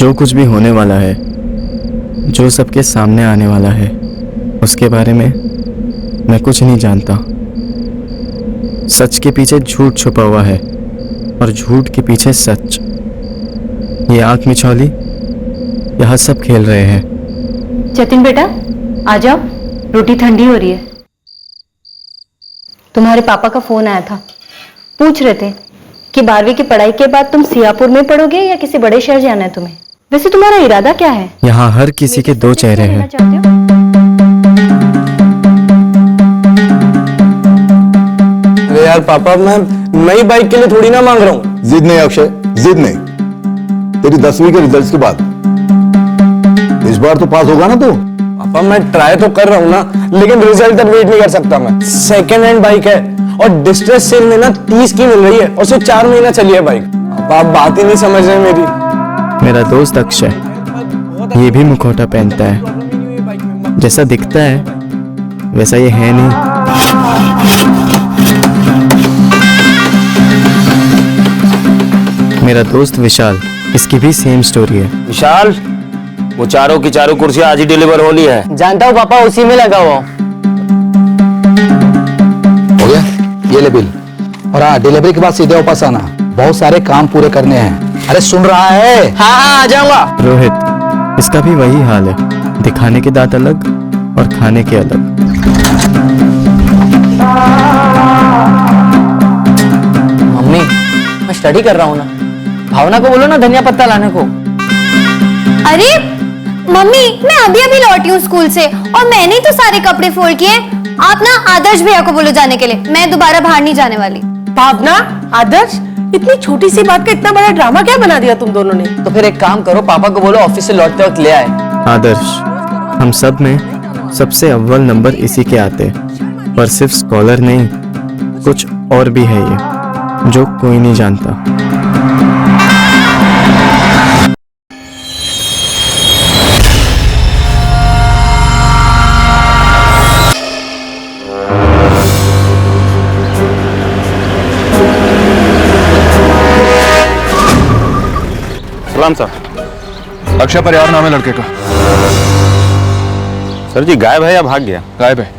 जो कुछ भी होने वाला है, जो सबके सामने आने वाला है, उसके बारे में मैं कुछ नहीं जानता। सच के पीछे झूठ छुपा हुआ है और झूठ के पीछे सच। ये आंख मिचौली, यह सब खेल रहे हैं। जतिन बेटा आ जाओ, रोटी ठंडी हो रही है। तुम्हारे पापा का फोन आया था, पूछ रहे थे कि 12वीं की पढ़ाई के बाद तुम सियापुर में पढ़ोगे या किसी बड़े शहर जाना है तुम्हें। वैसे तुम्हारा इरादा क्या है? यहाँ हर किसी के दो चेहरे हैं। अरे यार पापा, मैं नई बाइक के लिए थोड़ी ना मांग रहा हूँ। जिद नहीं अक्षय, जिद नहीं। तेरी 10वीं के रिजल्ट्स के बाद इस बार तो पास होगा ना तू? पापा मैं ट्राई तो कर रहा हूँ ना, लेकिन रिजल्ट तक वेट नहीं कर सकता मैं। सेकेंड हैंड बाइक है और डिस्ट्रेस सेल में ना 30 की मिल रही है और सिर्फ 4 महीना चली है बाइक। आप बात ही नहीं समझ रहे मेरी। मेरा दोस्त अक्षय ये भी मुखौटा पहनता है। जैसा दिखता है वैसा ये है नहीं। मेरा दोस्त विशाल, इसकी भी सेम स्टोरी है। विशाल, वो चारों की चारों कुर्सियां आज ही डिलीवर होनी है। जानता हूँ पापा, उसी में लगा हुआ। हो गया, ये ले बिल। और हाँ, डिलीवरी के बाद सीधे वापस आना, बहुत सारे काम पूरे करने हैं। अरे सुन रहा है? हाँ हाँ आ जाऊंगा। रोहित, इसका भी वही हाल है। दिखाने के दांत अलग और खाने के अलग। मम्मी मैं स्टडी कर रहा हूँ ना, भावना को बोलो ना धनिया पत्ता लाने को। अरे मम्मी, मैं अभी अभी लौटी हूँ स्कूल से और मैंने ही तो सारे कपड़े फोल्ड किए। आप ना आदर्श भैया को बोलो जाने के लिए, मैं दोबारा बाहर नहीं जाने वाली। भावना, आदर्श, इतनी छोटी सी बात का इतना बड़ा ड्रामा क्या बना दिया तुम दोनों ने? तो फिर एक काम करो, पापा को बोलो ऑफिस से लौटते वक्त ले आए। आदर्श, हम सब में सबसे अव्वल नंबर इसी के आते हैं। पर सिर्फ स्कॉलर नहीं, कुछ और भी है ये जो कोई नहीं जानता। सलाम सर। अक्षय पर यार नाम है लड़के का। सर जी गायब है या भाग गया? गायब है।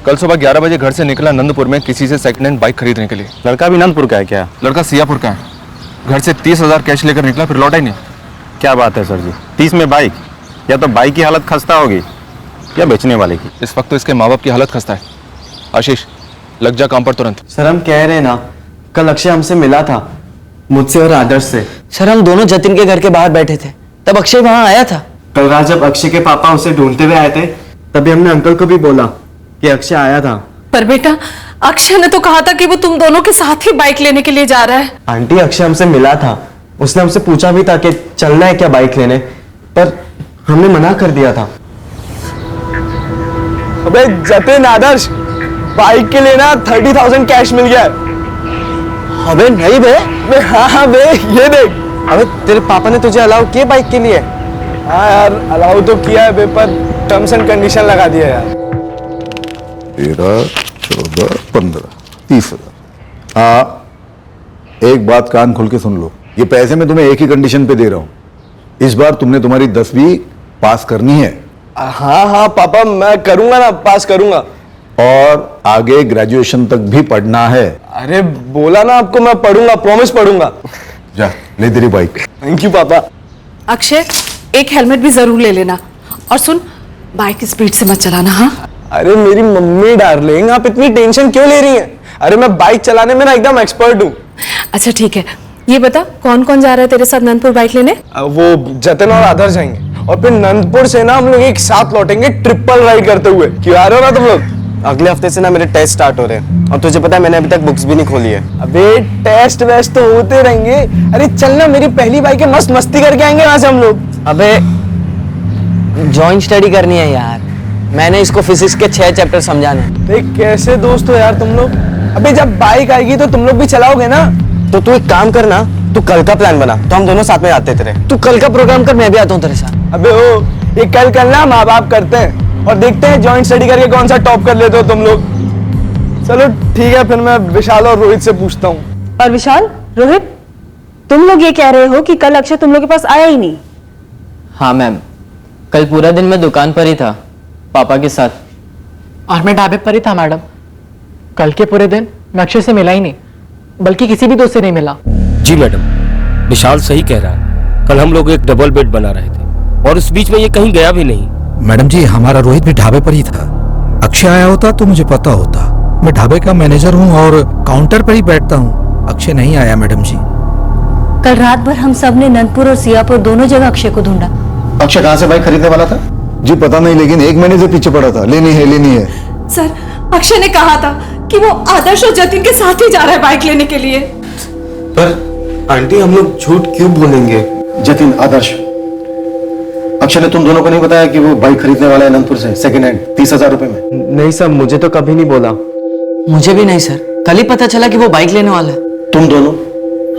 कल सुबह 11 बजे घर से निकला नंदपुर में किसी से सेकंड हैंड बाइक खरीदने के लिए। लड़का भी नंदपुर का है क्या? लड़का सियापुर का है। घर से 30,000 कैश लेकर निकला, फिर लौटा ही नहीं। क्या बात है सर जी, 30 में बाइक? या तो बाइक की हालत खस्ता होगी या बेचने वाले की। इस वक्त तो इसके माँ बाप की हालत खस्ता है। आशीष, लग जा काम पर तुरंत। सर हम कह रहे हैं ना, कल अक्षय हमसे मिला था, मुझसे और आदर्श से। सर हम दोनों जतिन के घर के बाहर बैठे थे, तब अक्षय वहां आया था। कल रात जब अक्षय के पापा उसे ढूंढते हुए आए थे, तभी हमने अंकल को भी बोला कि अक्षय आया था। पर बेटा, अक्षय ने तो कहा था कि वो तुम दोनों के साथ ही बाइक लेने के लिए जा रहा है। आंटी, अक्षय हमसे मिला था, उसने हमसे पूछा भी था कि चलना है क्या बाइक लेने, पर हमने मना कर दिया था। अबे जतिन, आदर्श, बाइक के लिए ना 30,000 कैश मिल गया है। अबे नहीं बे। हाँ बे, ये देख। अबे तेरे पापा ने तुझे अलाउ किया बाइक के लिए? हाँ यार, अलाउ तो किया है बे, पर टर्म्स एंड कंडीशन लगा दिया यार। 13, 14, 15, 30,000। हाँ, एक बात कान खोल के सुन लो, ये पैसे मैं तुम्हें एक ही कंडीशन पे दे रहा हूँ। इस बार तुमने तुम्हारी 10वीं पास करनी है। हाँ हाँ पापा, मैं करूंगा ना, पास करूंगा। और आगे ग्रेजुएशन तक भी पढ़ना है। अरे बोला ना आपको, मैं पढ़ूंगा, प्रॉमिस पढ़ूंगा। जा ले तेरी बाइक। थैंक यू पापा। अक्षय, एक हेलमेट भी जरूर ले लेना, और सुन, बाइक स्पीड से मत चलाना। हाँ अरे मेरी मम्मी डार्लिंग, आप इतनी टेंशन क्यों ले रही हैं? अरे मैं बाइक चलाने में ना एकदम एक्सपर्ट हूँ। अच्छा ठीक है, ये बता कौन कौन जा रहा है तेरे साथ नंदपुर बाइक लेने? वो जतिन और आदर्श जाएंगे, और फिर नंदपुर से ना हम लोग एक साथ लौटेंगे ट्रिपल राइड करते हुए। क्यों आ रहे हो ना तुम लोग? अगले हफ्ते से ना मेरे टेस्ट स्टार्ट हो रहे हैं, और तुझे पता है मैंने अभी तक बुक्स भी नहीं खोली है। अबे टेस्ट वेस्ट तो होते रहेंगे। अरे चलना, मेरी पहली बाइक है, मस्त मस्ती करके आएंगे वहां से हम लोग। अबे जॉइंट स्टडी करनी है यार, मैंने इसको फिजिक्स के 6 चैप्टर समझाने। अरे कैसे दोस्त हो यार तुम लोग? अबे जब बाइक आएगी तो तुम लोग भी चलाओगे ना। तो तू एक काम करना, तू कल का प्लान बना, तो हम दोनों साथ में आते तेरे। तू कल का प्रोग्राम कर, मैं भी आता हूँ तेरे साथ। अबे ओ, ये कल करना माँ बाप करते हैं, और देखते हैं जॉइंट स्टडी करके कौन सा टॉप कर लेते हो तुम लोग। चलो ठीक है, फिर मैं विशाल और रोहित से पूछता हूँ। और विशाल, रोहित, तुम लोग ये कह रहे हो कि कल अक्षय तुम लोग के पास आया ही नहीं? हाँ मैम, कल पूरा दिन मैं दुकान पर ही था पापा के साथ। और मैं ढाबे पर ही था मैडम। कल के पूरे दिन मैं अक्षय से मिला ही नहीं, बल्कि किसी भी दोस्त से नहीं मिला। जी मैडम, विशाल सही कह रहा है। कल हम लोग एक डबल बेड बना रहे थे और इस बीच में ये कहीं गया भी नहीं। मैडम जी, हमारा रोहित भी ढाबे पर ही था। अक्षय आया होता तो मुझे पता होता। मैं ढाबे का मैनेजर हूँ और काउंटर पर ही बैठता हूँ। अक्षय नहीं आया मैडम जी। कल रात भर हम सब ने नंदपुर और सियापुर दोनों जगह अक्षय को ढूंढा। अक्षय कहाँ से बाइक खरीदने वाला था? जी पता नहीं, लेकिन 1 महीने से पीछे पड़ा था। लेनी है। सर, अक्षय ने कहा था कि वो आदर्श और जतिन के साथ ही जा रहा है बाइक लेने के लिए। पर आंटी, हम लोग झूठ क्यों बोलेंगे? जतिन, आदर्श, अक्षय ने तुम दोनों को नहीं बताया कि वो बाइक खरीदने वाला है नंदपुर से, सेकंड हैंड 30,000 रुपए में? नहीं सर, मुझे तो कभी नहीं बोला। मुझे भी नहीं सर, कल ही पता चला कि वो बाइक लेने वाला है। तुम दोनों,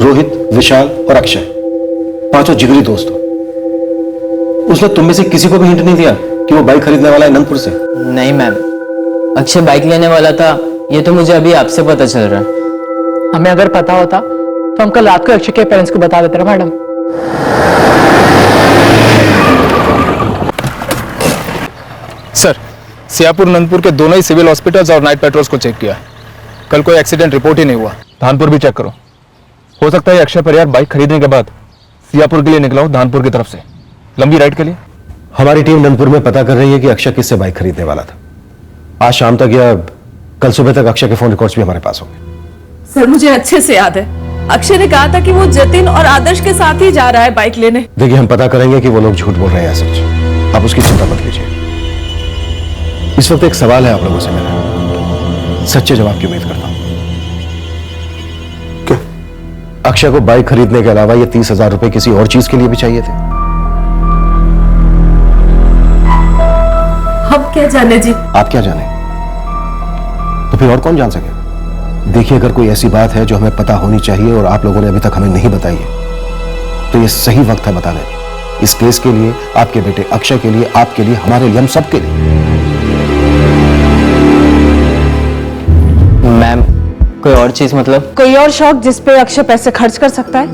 रोहित, विशाल और अक्षय, पांचों जिगरी दोस्त हो। उसने तुम में से किसी को भी हिंट नहीं दिया कि वो बाइक खरीदने वाला है नंदपुर से? नहीं मैम, अक्षय बाइक लेने वाला था ये तो मुझे अभी आपसे पता चल रहा है। हमें अगर पता होता तो हम कल रात को अक्षय के पेरेंट्स को बता देते ना मैडम। सर, सियापुर नंदपुर के दोनों ही सिविल हॉस्पिटल्स और नाइट पेट्रोल्स को चेक किया। कल कोई एक्सीडेंट रिपोर्ट ही नहीं हुआ। धानपुर भी चेक करो। हो सकता है अक्षय परिवार बाइक खरीदने के बाद सियापुर के लिए निकला हो धानपुर की तरफ से, लंबी राइड के लिए। हमारी टीम नंदपुर में पता कर रही है कि अक्षय किससे बाइक खरीदने वाला था। आज शाम तक या कल सुबह तक अक्षय के फोन रिकॉर्ड्स भी हमारे पास होंगे। सर, मुझे अच्छे से याद है, अक्षय ने कहा था कि वो जतिन और आदर्श के साथ ही जा रहा है बाइक लेने। देखिए, हम पता करेंगे कि वो लोग झूठ बोल रहे हैं या सच। आप उसकी चिंता मत कीजिए। इस वक्त एक सवाल है आप लोगों से मेरा, सच्चे जवाब की उम्मीद करता हूं। क्या अक्षय को बाइक खरीदने के अलावा ये 30,000 रुपए किसी और चीज के लिए भी चाहिए थे? हम क्या जाने जी। आप क्या जाने, तो फिर और कौन जान सके? देखिए, अगर कोई ऐसी बात है जो हमें पता होनी चाहिए और आप लोगों ने अभी तक हमें नहीं बताई है, तो ये सही वक्त है बताने का। इस केस के लिए, आपके बेटे अक्षय के लिए, आपके लिए, हमारे लिए, हम सबके लिए। मैम, कोई और चीज मतलब? कोई और शौक जिस पे अक्षय पैसे खर्च कर सकता है,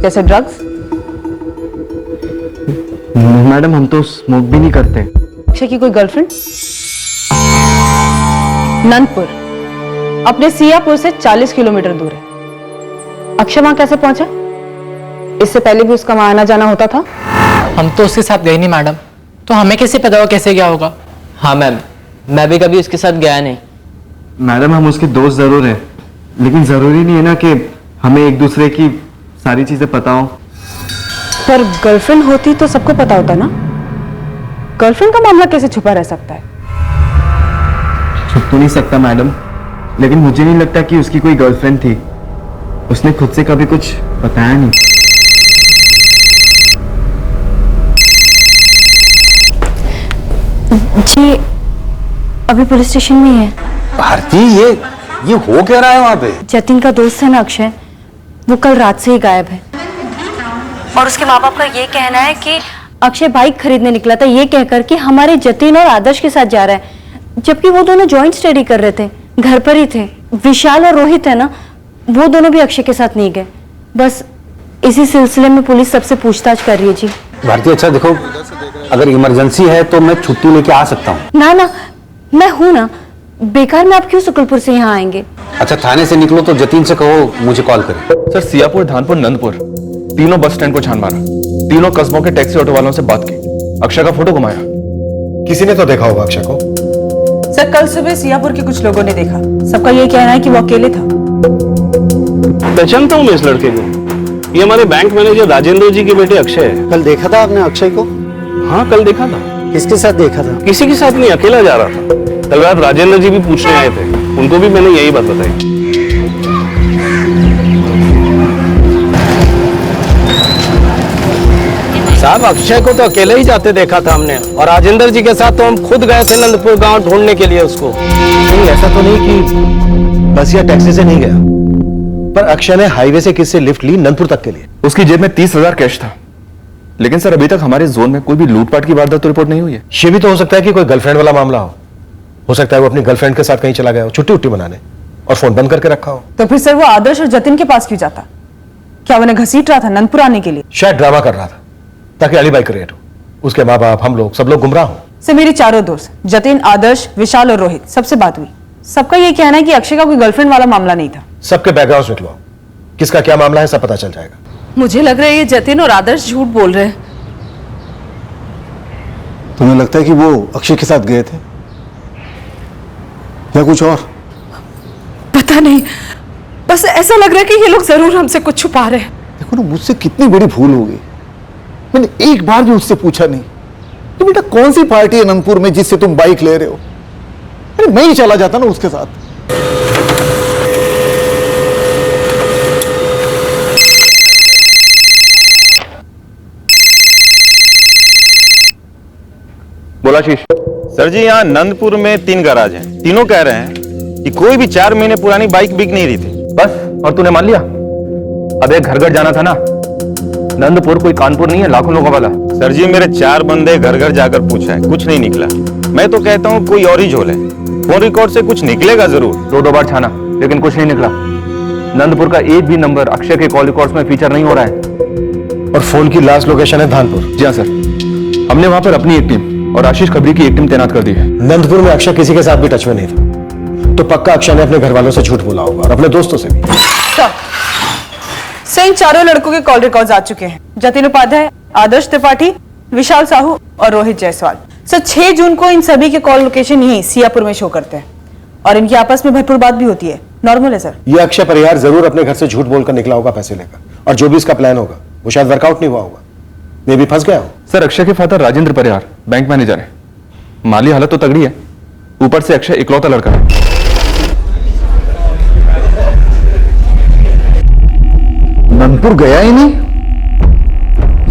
जैसे ड्रग्स? मैडम, हम तो स्मोक भी नहीं करते। अक्षय की कोई गर्लफ्रेंड? नंदपुर अपने सियापुर से 40 किलोमीटर दूर है। अक्षय वहां कैसे पहुंचा? इससे पहले भी उसका वहां आना जाना होता था? हम तो उसके साथ गए नहीं मैडम, तो हमें कैसे पता हो कैसे क्या होगा? हाँ मैम, मैं भी कभी उसके साथ गया नहीं। मैडम, हम उसके दोस्त जरूर हैं, लेकिन जरूरी नहीं है ना कि हमें एक दूसरे की सारी चीजें पता हो। पर गर्लफ्रेंड होती तो सबको पता होता ना। गर्लफ्रेंड का मामला कैसे छुपा रह सकता है? छुप तो नहीं सकता मैडम, लेकिन मुझे नहीं लगता कि उसकी कोई गर्लफ्रेंड थी। उसने खुद से कभी कुछ बताया नहीं। जी अभी पुलिस स्टेशन में ही है। भारती, ये हो क्या रहा है वहां पे? जतिन का दोस्त है ना अक्षय, वो कल रात से ही गायब है। और उसके माँ बाप का ये कहना है कि अक्षय बाइक खरीदने निकला था ये कहकर कि हमारे जतिन और आदर्श के साथ जा रहा है, जबकि वो दोनों जॉइंट स्टडी कर रहे थे, घर पर ही थे। विशाल और रोहित है ना, वो दोनों भी अक्षय के साथ नहीं गए। बस इसी सिलसिले में पुलिस सबसे पूछताछ कर रही है जी। भारती, अच्छा देखो, अगर इमरजेंसी है तो मैं छुट्टी लेके आ सकता हूँ। ना ना, मैं हूं ना, बेकार में आप क्यों शुक्लपुर से यहाँ आएंगे? अच्छा, थाने से निकलो तो जतिन से कहो मुझे कॉल करे। सर, सियापुर, धानपुर, नंदपुर तीनों बस स्टैंड को छान मारा। तीनों कस्बों के टैक्सी ऑटो वालों से बात की, अक्षय का फोटो घुमाया। किसी ने तो देखा होगा अक्षय को। सर, कल सुबह सियापुर के कुछ लोगों ने देखा। सबका ये कहना है कि वो अकेले था। पहचानता हूँ मैं इस लड़के को, ये हमारे बैंक मैनेजर राजेंद्र जी के बेटे अक्षय है। कल देखा था आपने अक्षय को? हाँ, कल देखा था। किसके साथ देखा था? किसी के साथ नहीं, अकेला जा रहा था। कल रात राजेंद्र जी भी पूछने आए थे, उनको भी मैंने यही बात बताई। साहब, अक्षय को तो अकेले ही जाते देखा था हमने, और राजेंद्र जी के साथ तो हम खुद गए थे नंदपुर गांव ढूंढने के लिए उसको। नहीं, ऐसा तो नहीं कि बस या टैक्सी से नहीं गया, पर अक्षय ने हाईवे से किससे लिफ्ट ली नंदपुर तक के लिए? उसकी जेब में 30,000 कैश था। लेकिन सर, अभी तक हमारे जोन में कोई भी लूटपाट की वारदात तो रिपोर्ट नहीं हुई है। ये भी तो हो सकता है कि कोई गर्लफ्रेंड वाला मामला हो सकता है वो अपनी गर्लफ्रेंड के साथ कहीं चला गया हो, छुट्टी उट्टी बनाने, और फोन बंद करके रखा हो। तो फिर सर वो आदर्श और जतिन के पास क्यों जाता? क्या उन्हें घसीट रहा था नंदपुर आने के लिए? शायद ड्रामा कर रहा था। ताकि अलीबाई क्रिएट हो, उसके माँ बाप, हम लोग, सब लोग गुमराह हो। से मेरी चारों दोस्त जतिन, आदर्श, विशाल और रोहित सबसे बात हुई। सबका ये कहना है कि अक्षय का कोई गर्लफ्रेंड वाला मामला नहीं था। सबके बैकग्राउंड निकलो, किसका क्या मामला है सब पता चल जाएगा। मुझे लग रहा है ये जतिन और आदर्श झूठ बोल रहे हैं। तुम्हें लगता है कि वो अक्षय के साथ गए थे या कुछ और? पता नहीं, बस ऐसा लग रहा है कि ये लोग जरूर हमसे कुछ छुपा रहे हैं। देखो ना, मुझसे कितनी बड़ी भूल हो गई, मैंने एक बार भी उससे पूछा नहीं कि बेटा कौन सी पार्टी है अनंतपुर में जिससे तुम बाइक ले रहे हो। अरे मैं ही चला जाता ना उसके साथ। बोला शीश। सर जी, यहाँ नंदपुर में 3 गैराज हैं। तीनों कह रहे हैं कि कोई भी 4 महीने पुरानी बाइक बिक नहीं रही थी। बस, और तूने मान लिया? अब एक घर घर जाना था ना। नंदपुर कोई कानपुर नहीं है लाखों लोगों वाला। सर जी, मेरे 4 बंदे घर घर जाकर पूछा है, कुछ नहीं निकला। मैं तो कहता हूँ कोई और ही झोल है। फोन रिकॉर्ड से कुछ निकलेगा जरूर। 2 बार छाना लेकिन कुछ नहीं निकला। नंदपुर का एक भी नंबर अक्षय के कॉल रिकॉर्ड्स में फीचर नहीं हो रहा है। और फोन की लास्ट लोकेशन है धानपुर। जी हाँ सर, हमने वहां पर अपनी एक टीम और आशीष खबरी की एक टीम तैनात कर दी है। नंदपुर में अक्षय किसी के साथ भी टच में नहीं था, तो पक्का अक्षय ने अपने घर वालों से झूठ बोला होगा और अपने दोस्तों से भी। इन चारों लड़कों के कॉल रिकॉर्ड्स आ चुके हैं। जतिन उपाध्याय, आदर्श त्रिपाठी, विशाल साहू और रोहित जायसवाल। सर 6 जून को इन सभी के कॉल लोकेशन यही सियापुर में शो करते हैं और इनकी आपस में भरपूर बात भी होती है। नॉर्मल है सर। ये अक्षय परिहार जरूर अपने घर से झूठ बोलकर निकला होगा पैसे लेकर, और जो भी इसका प्लान होगा वो शायद वर्कआउट नहीं हुआ होगा, मे भी फंस गया हो। सर, अक्षय के फादर राजेंद्र परिहार बैंक मैनेजर है। माली हालत तो तगड़ी है, ऊपर से अक्षय इकलौता लड़का है। नंदपुर गया ही नहीं,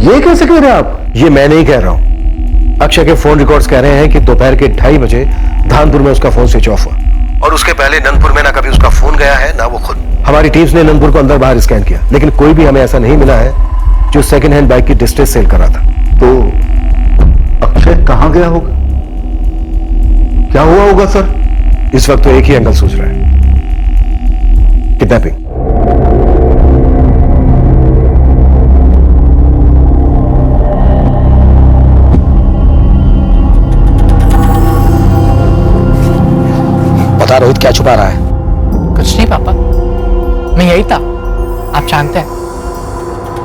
ये कैसे कह रहे हैं आप? ये मैं नहीं कह रहा हूं, अक्षय के फोन रिकॉर्ड्स कह रहे हैं कि दोपहर के 2:30 बजे धानपुर में उसका फोन स्विच ऑफ हुआ, और उसके पहले नंदपुर में ना कभी उसका फोन गया है ना वो खुद। हमारी टीम्स ने नंदपुर को अंदर बाहर स्कैन किया, लेकिन कोई भी हमें ऐसा नहीं मिला है जो सेकंड हैंड बाइक की डिस्ट्रेस सेल कर रहा था। तो अक्षय कहां गया होगा, क्या हुआ होगा सर? इस वक्त तो एक ही एंगल सोच रहा है, किडनैपिंग। बता रोहित, क्या छुपा रहा है? कुछ नहीं पापा, मैं यही था, आप जानते हैं।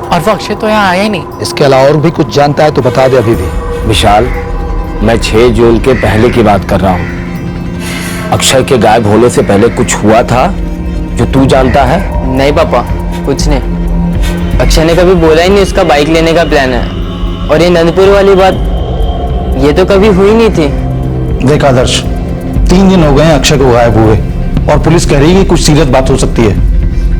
और वो अक्षय तो यहाँ आया ही नहीं। इसके अलावा और भी कुछ जानता है तो बता दे अभी भी। विशाल, मैं 6 जून के पहले की बात कर रहा हूँ। अक्षय के गायब होने से पहले कुछ हुआ था जो तू जानता है? नहीं पापा, कुछ नहीं। अक्षय ने कभी बोला ही नहीं उसका बाइक लेने का प्लान है, और ये नंदपुर वाली बात ये तो कभी हुई नहीं थी। देख आदर्श, 3 दिन हो गए हैं अक्षय को गायब हुए, और पुलिस कह रही है कि कुछ सीरियस बात हो सकती है।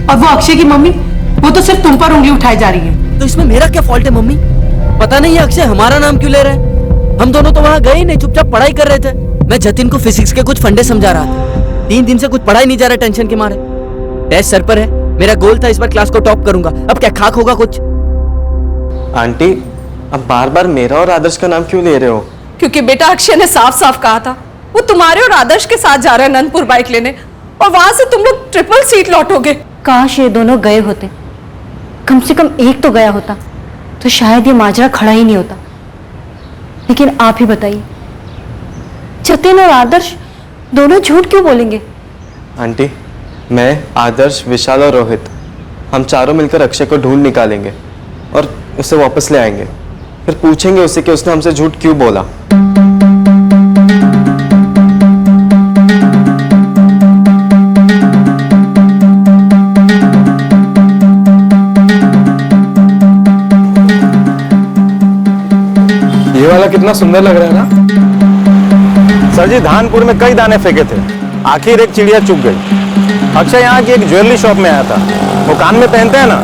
और वो अक्षय की मम्मी, वो तो सिर्फ तुम पर उंगली उठाई जा रही है। तो इसमें मेरा क्या फॉल्ट है मम्मी? पता नहीं अक्षय हमारा नाम क्यों ले रहा है। हम दोनों तो वहाँ गए ही नहीं, चुपचाप पढ़ाई कर रहे थे। मैं जतिन को फिजिक्स के कुछ फंडे समझा रहा था। 3 दिन से कुछ पढ़ाई नहीं जा रहा टेंशन के मारे। टेस्ट सर पर है, मेरा गोल था इस बार क्लास को टॉप करूंगा। अब क्या खाक होगा कुछ? आंटी, अब बार बार मेरा और आदर्श का नाम क्यों ले रहे हो? क्योंकि बेटा अक्षय ने साफ साफ कहा था वो तुम्हारे और आदर्श के साथ जा रहा है नंदपुर बाइक लेने, और वहां से तुम लोग ट्रिपल सीट लौटोगे। काश ये दोनों गए होते, कम से कम एक तो गया होता तो शायद ये माजरा खड़ा ही नहीं होता। लेकिन आप ही बताइए, जतिन और आदर्श दोनों झूठ क्यों बोलेंगे? आंटी, मैं, आदर्श, विशाल और रोहित, हम चारों मिलकर अक्षय को ढूंढ निकालेंगे और उसे वापस ले आएंगे। फिर पूछेंगे उसे कि उसने हमसे झूठ क्यों बोला। ये वाला कितना सुंदर लग रहा है ना? सर जी, धानपुर में कई दाने फेंके थे, आखिर एक चिड़िया चुग गई। अक्षय यहाँ की एक ज्वेलरी शॉप में आया था। वो कान में पहनते हैं ना,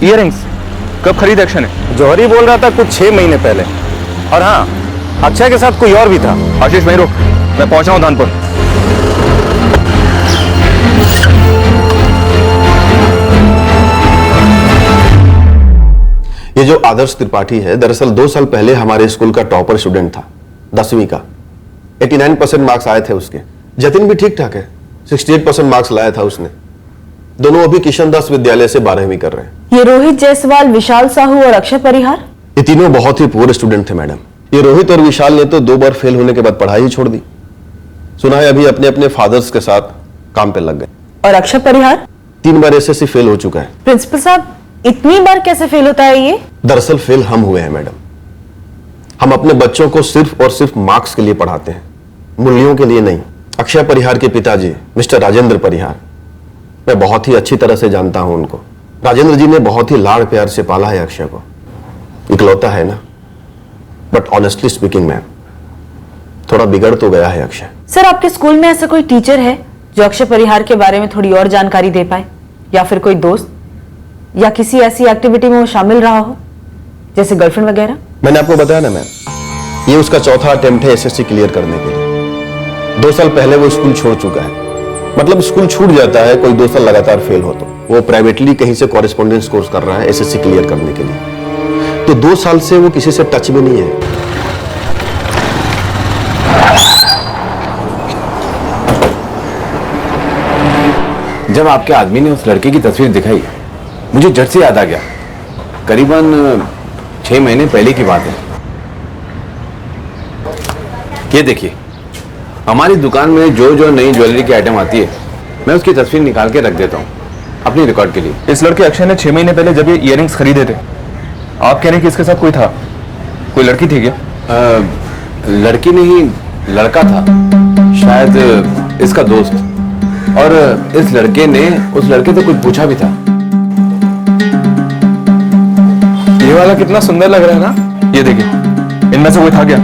ईयरिंग्स कब खरीद अक्षय ने? जौहरी बोल रहा था कुछ 6 महीने पहले। और हाँ, अक्षय के साथ कोई और भी था। आशीष वहीं रुक, मैं पहुंचा हूं धानपुर। ये जो आदर्श त्रिपाठी है, दरअसल 2 साल पहले हमारे स्कूल का टॉपर स्टूडेंट था, 10वीं का। 89% मार्क्स आए थे उसके। जतिन भी ठीक ठाक है, 68% मार्क्स लाया था उसने। दोनों अभी किशन दास विद्यालय से 12वीं कर रहे हैं। ये रोहित जायसवाल, विशाल साहू और अक्षय परिहार, ये तीनों बहुत ही पुअर स्टूडेंट थे मैडम। ये रोहित और विशाल ने तो 2 बार फेल होने के बाद पढ़ाई ही छोड़ दी। सुना है अभी अपने अपने फादर्स के साथ काम पे लग गए। और अक्षय परिहार 3 बार एसएससी फेल हो चुका है। प्रिंसिपल साहब, इतनी बार कैसे फेल होता है ये? दरअसल फेल हम हुए हैं मैडम। हम अपने बच्चों को सिर्फ और सिर्फ मार्क्स के लिए पढ़ाते हैं, मूल्यों के लिए नहीं। अक्षय परिहार के पिताजी मिस्टर राजेंद्र परिहार, मैं बहुत ही अच्छी तरह से जानता हूं उनको। राजेंद्र जी ने बहुत ही लाड़ प्यार से पाला है अक्षय को। इकलौता है ना, बट ऑनेस्टली स्पीकिंग मैम, थोड़ा बिगड़ तो गया है अक्षय। सर, आपके स्कूल में ऐसा कोई टीचर है जो अक्षय परिहार के बारे में थोड़ी और जानकारी दे पाए, या फिर कोई दोस्त, या किसी ऐसी एक्टिविटी में वो शामिल रहा हो जैसे गर्लफ्रेंड वगैरह? मैंने आपको बताया ना मैम, ये उसका चौथा अटेम्प्ट है एसएससी क्लियर करने के लिए। 2 साल पहले वो स्कूल छोड़ चुका है। मतलब स्कूल छूट जाता है कोई 2 साल लगातार फेल हो तो। वो प्राइवेटली कहीं से कॉरेस्पॉन्डेंस कोर्स कर रहा है एसएससी क्लियर करने के लिए। तो 2 साल से वो किसी से टच में नहीं है। जब आपके आदमी ने उस लड़के की तस्वीर दिखाई, मुझे झट से याद आ गया। करीबन 6 महीने पहले की बात है। ये देखिए, हमारी दुकान में जो जो नई ज्वेलरी की आइटम आती है, मैं उसकी तस्वीर निकाल के रख देता हूँ अपनी रिकॉर्ड के लिए। इस लड़के अक्षय ने 6 महीने पहले जब ये इयररिंग्स खरीदे थे, आप कह रहे हैं कि इसके साथ कोई था? कोई लड़की थी क्या? लड़की नहीं, लड़का था, शायद इसका दोस्त। और इस लड़के ने उस लड़के से कुछ पूछा भी था। ये वाला कितना सुंदर लग रहा है ना? ये देखिए, इनमें से कोई था क्या?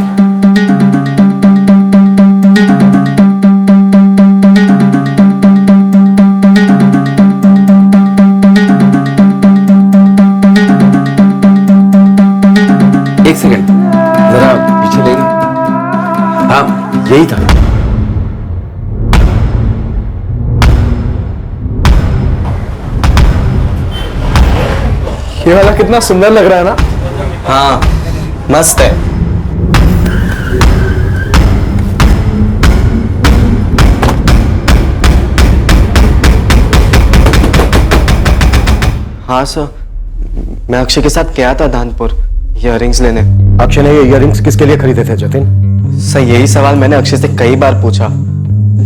एक सेकंड, जरा पीछे लेंगे। हाँ, यही था। ये वाला कितना सुंदर लग रहा है ना? हाँ, मस्त है। हाँ सर, मैं अक्षय के साथ गया था धानपुर इयररिंग्स लेने। अक्षय ने ये इयररिंग्स किसके लिए खरीदे थे जतिन? सर, यही सवाल मैंने अक्षय से कई बार पूछा,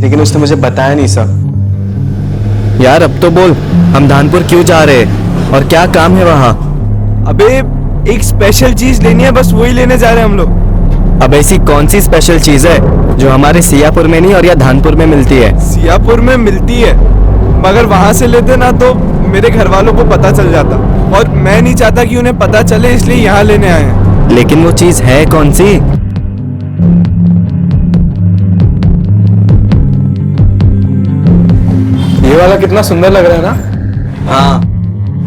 लेकिन उसने मुझे बताया नहीं सर। यार अब तो बोल, हम धानपुर क्यों जा रहे हैं और क्या काम है वहाँ? अबे एक स्पेशल चीज लेनी है, बस वही लेने जा रहे हैं हम लोग। अब ऐसी कौन सी स्पेशल चीज है जो हमारे सियापुर में नहीं और या धानपुर में मिलती है? सियापुर में मिलती है, मगर वहां से लेते ना तो मेरे घर वालों को पता चल जाता, और मैं नहीं चाहता कि उन्हें पता चले, इसलिए यहाँ लेने आए हैं। लेकिन वो चीज है कौन सी? ये वाला कितना सुंदर लग रहा है ना? हाँ,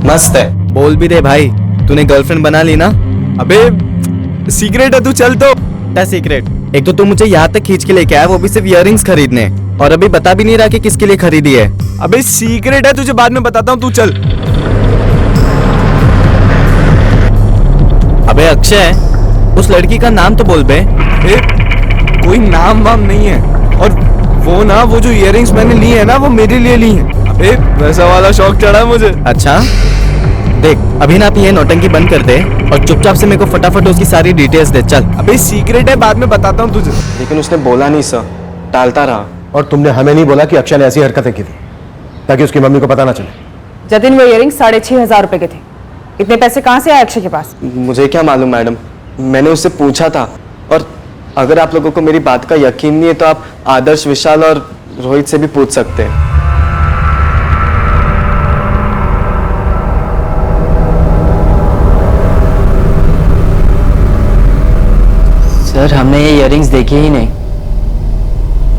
मस्त है। बोल भी दे भाई, तूने गर्लफ्रेंड बना ली ना? अबे सीक्रेट है, तू चल तो। क्या सीक्रेट? एक तो तू मुझे यहाँ तक खींच के लेके आया, वो भी सिर्फ इयररिंग्स खरीदने, और अभी बता भी नहीं रहा कि किसके लिए खरीदी है। अबे सीक्रेट है, तुझे बाद में बताता हूँ, तू चल। अबे अक्षय, उस लड़की का नाम तो बोल बे। कोई नाम वाम नहीं है, और वो ना, वो जो इयररिंग्स मैंने ली है ना, वो मेरे लिए ली है। अबे वैसा वाला शौक चढ़ा मुझे। अच्छा देख, अभी ना आप ये नौटंकी बंद कर दे और चुपचाप से मेरे को फटाफट उसकी सारी डिटेल्स दे। चल। अबे सीक्रेट है, बाद में बताता हूँ तुझे। लेकिन उसने बोला नहीं सर, टालता रहा। और तुमने हमें नहीं बोला कि अक्षय ने ऐसी हरकतें की थी ताकि उसकी मम्मी को पता ना चले? जतिन, वो इयररिंग्स 6,500 रुपए के थे। इतने पैसे कहाँ से आए अक्षय के पास? मुझे क्या मालूम मैडम, मैंने उससे पूछा था। और अगर आप लोगों को मेरी बात का यकीन नहीं है तो आप आदर्श, विशाल और रोहित से भी पूछ सकते हैं। सर, हमने ये इयररिंग्स देखी ही नहीं।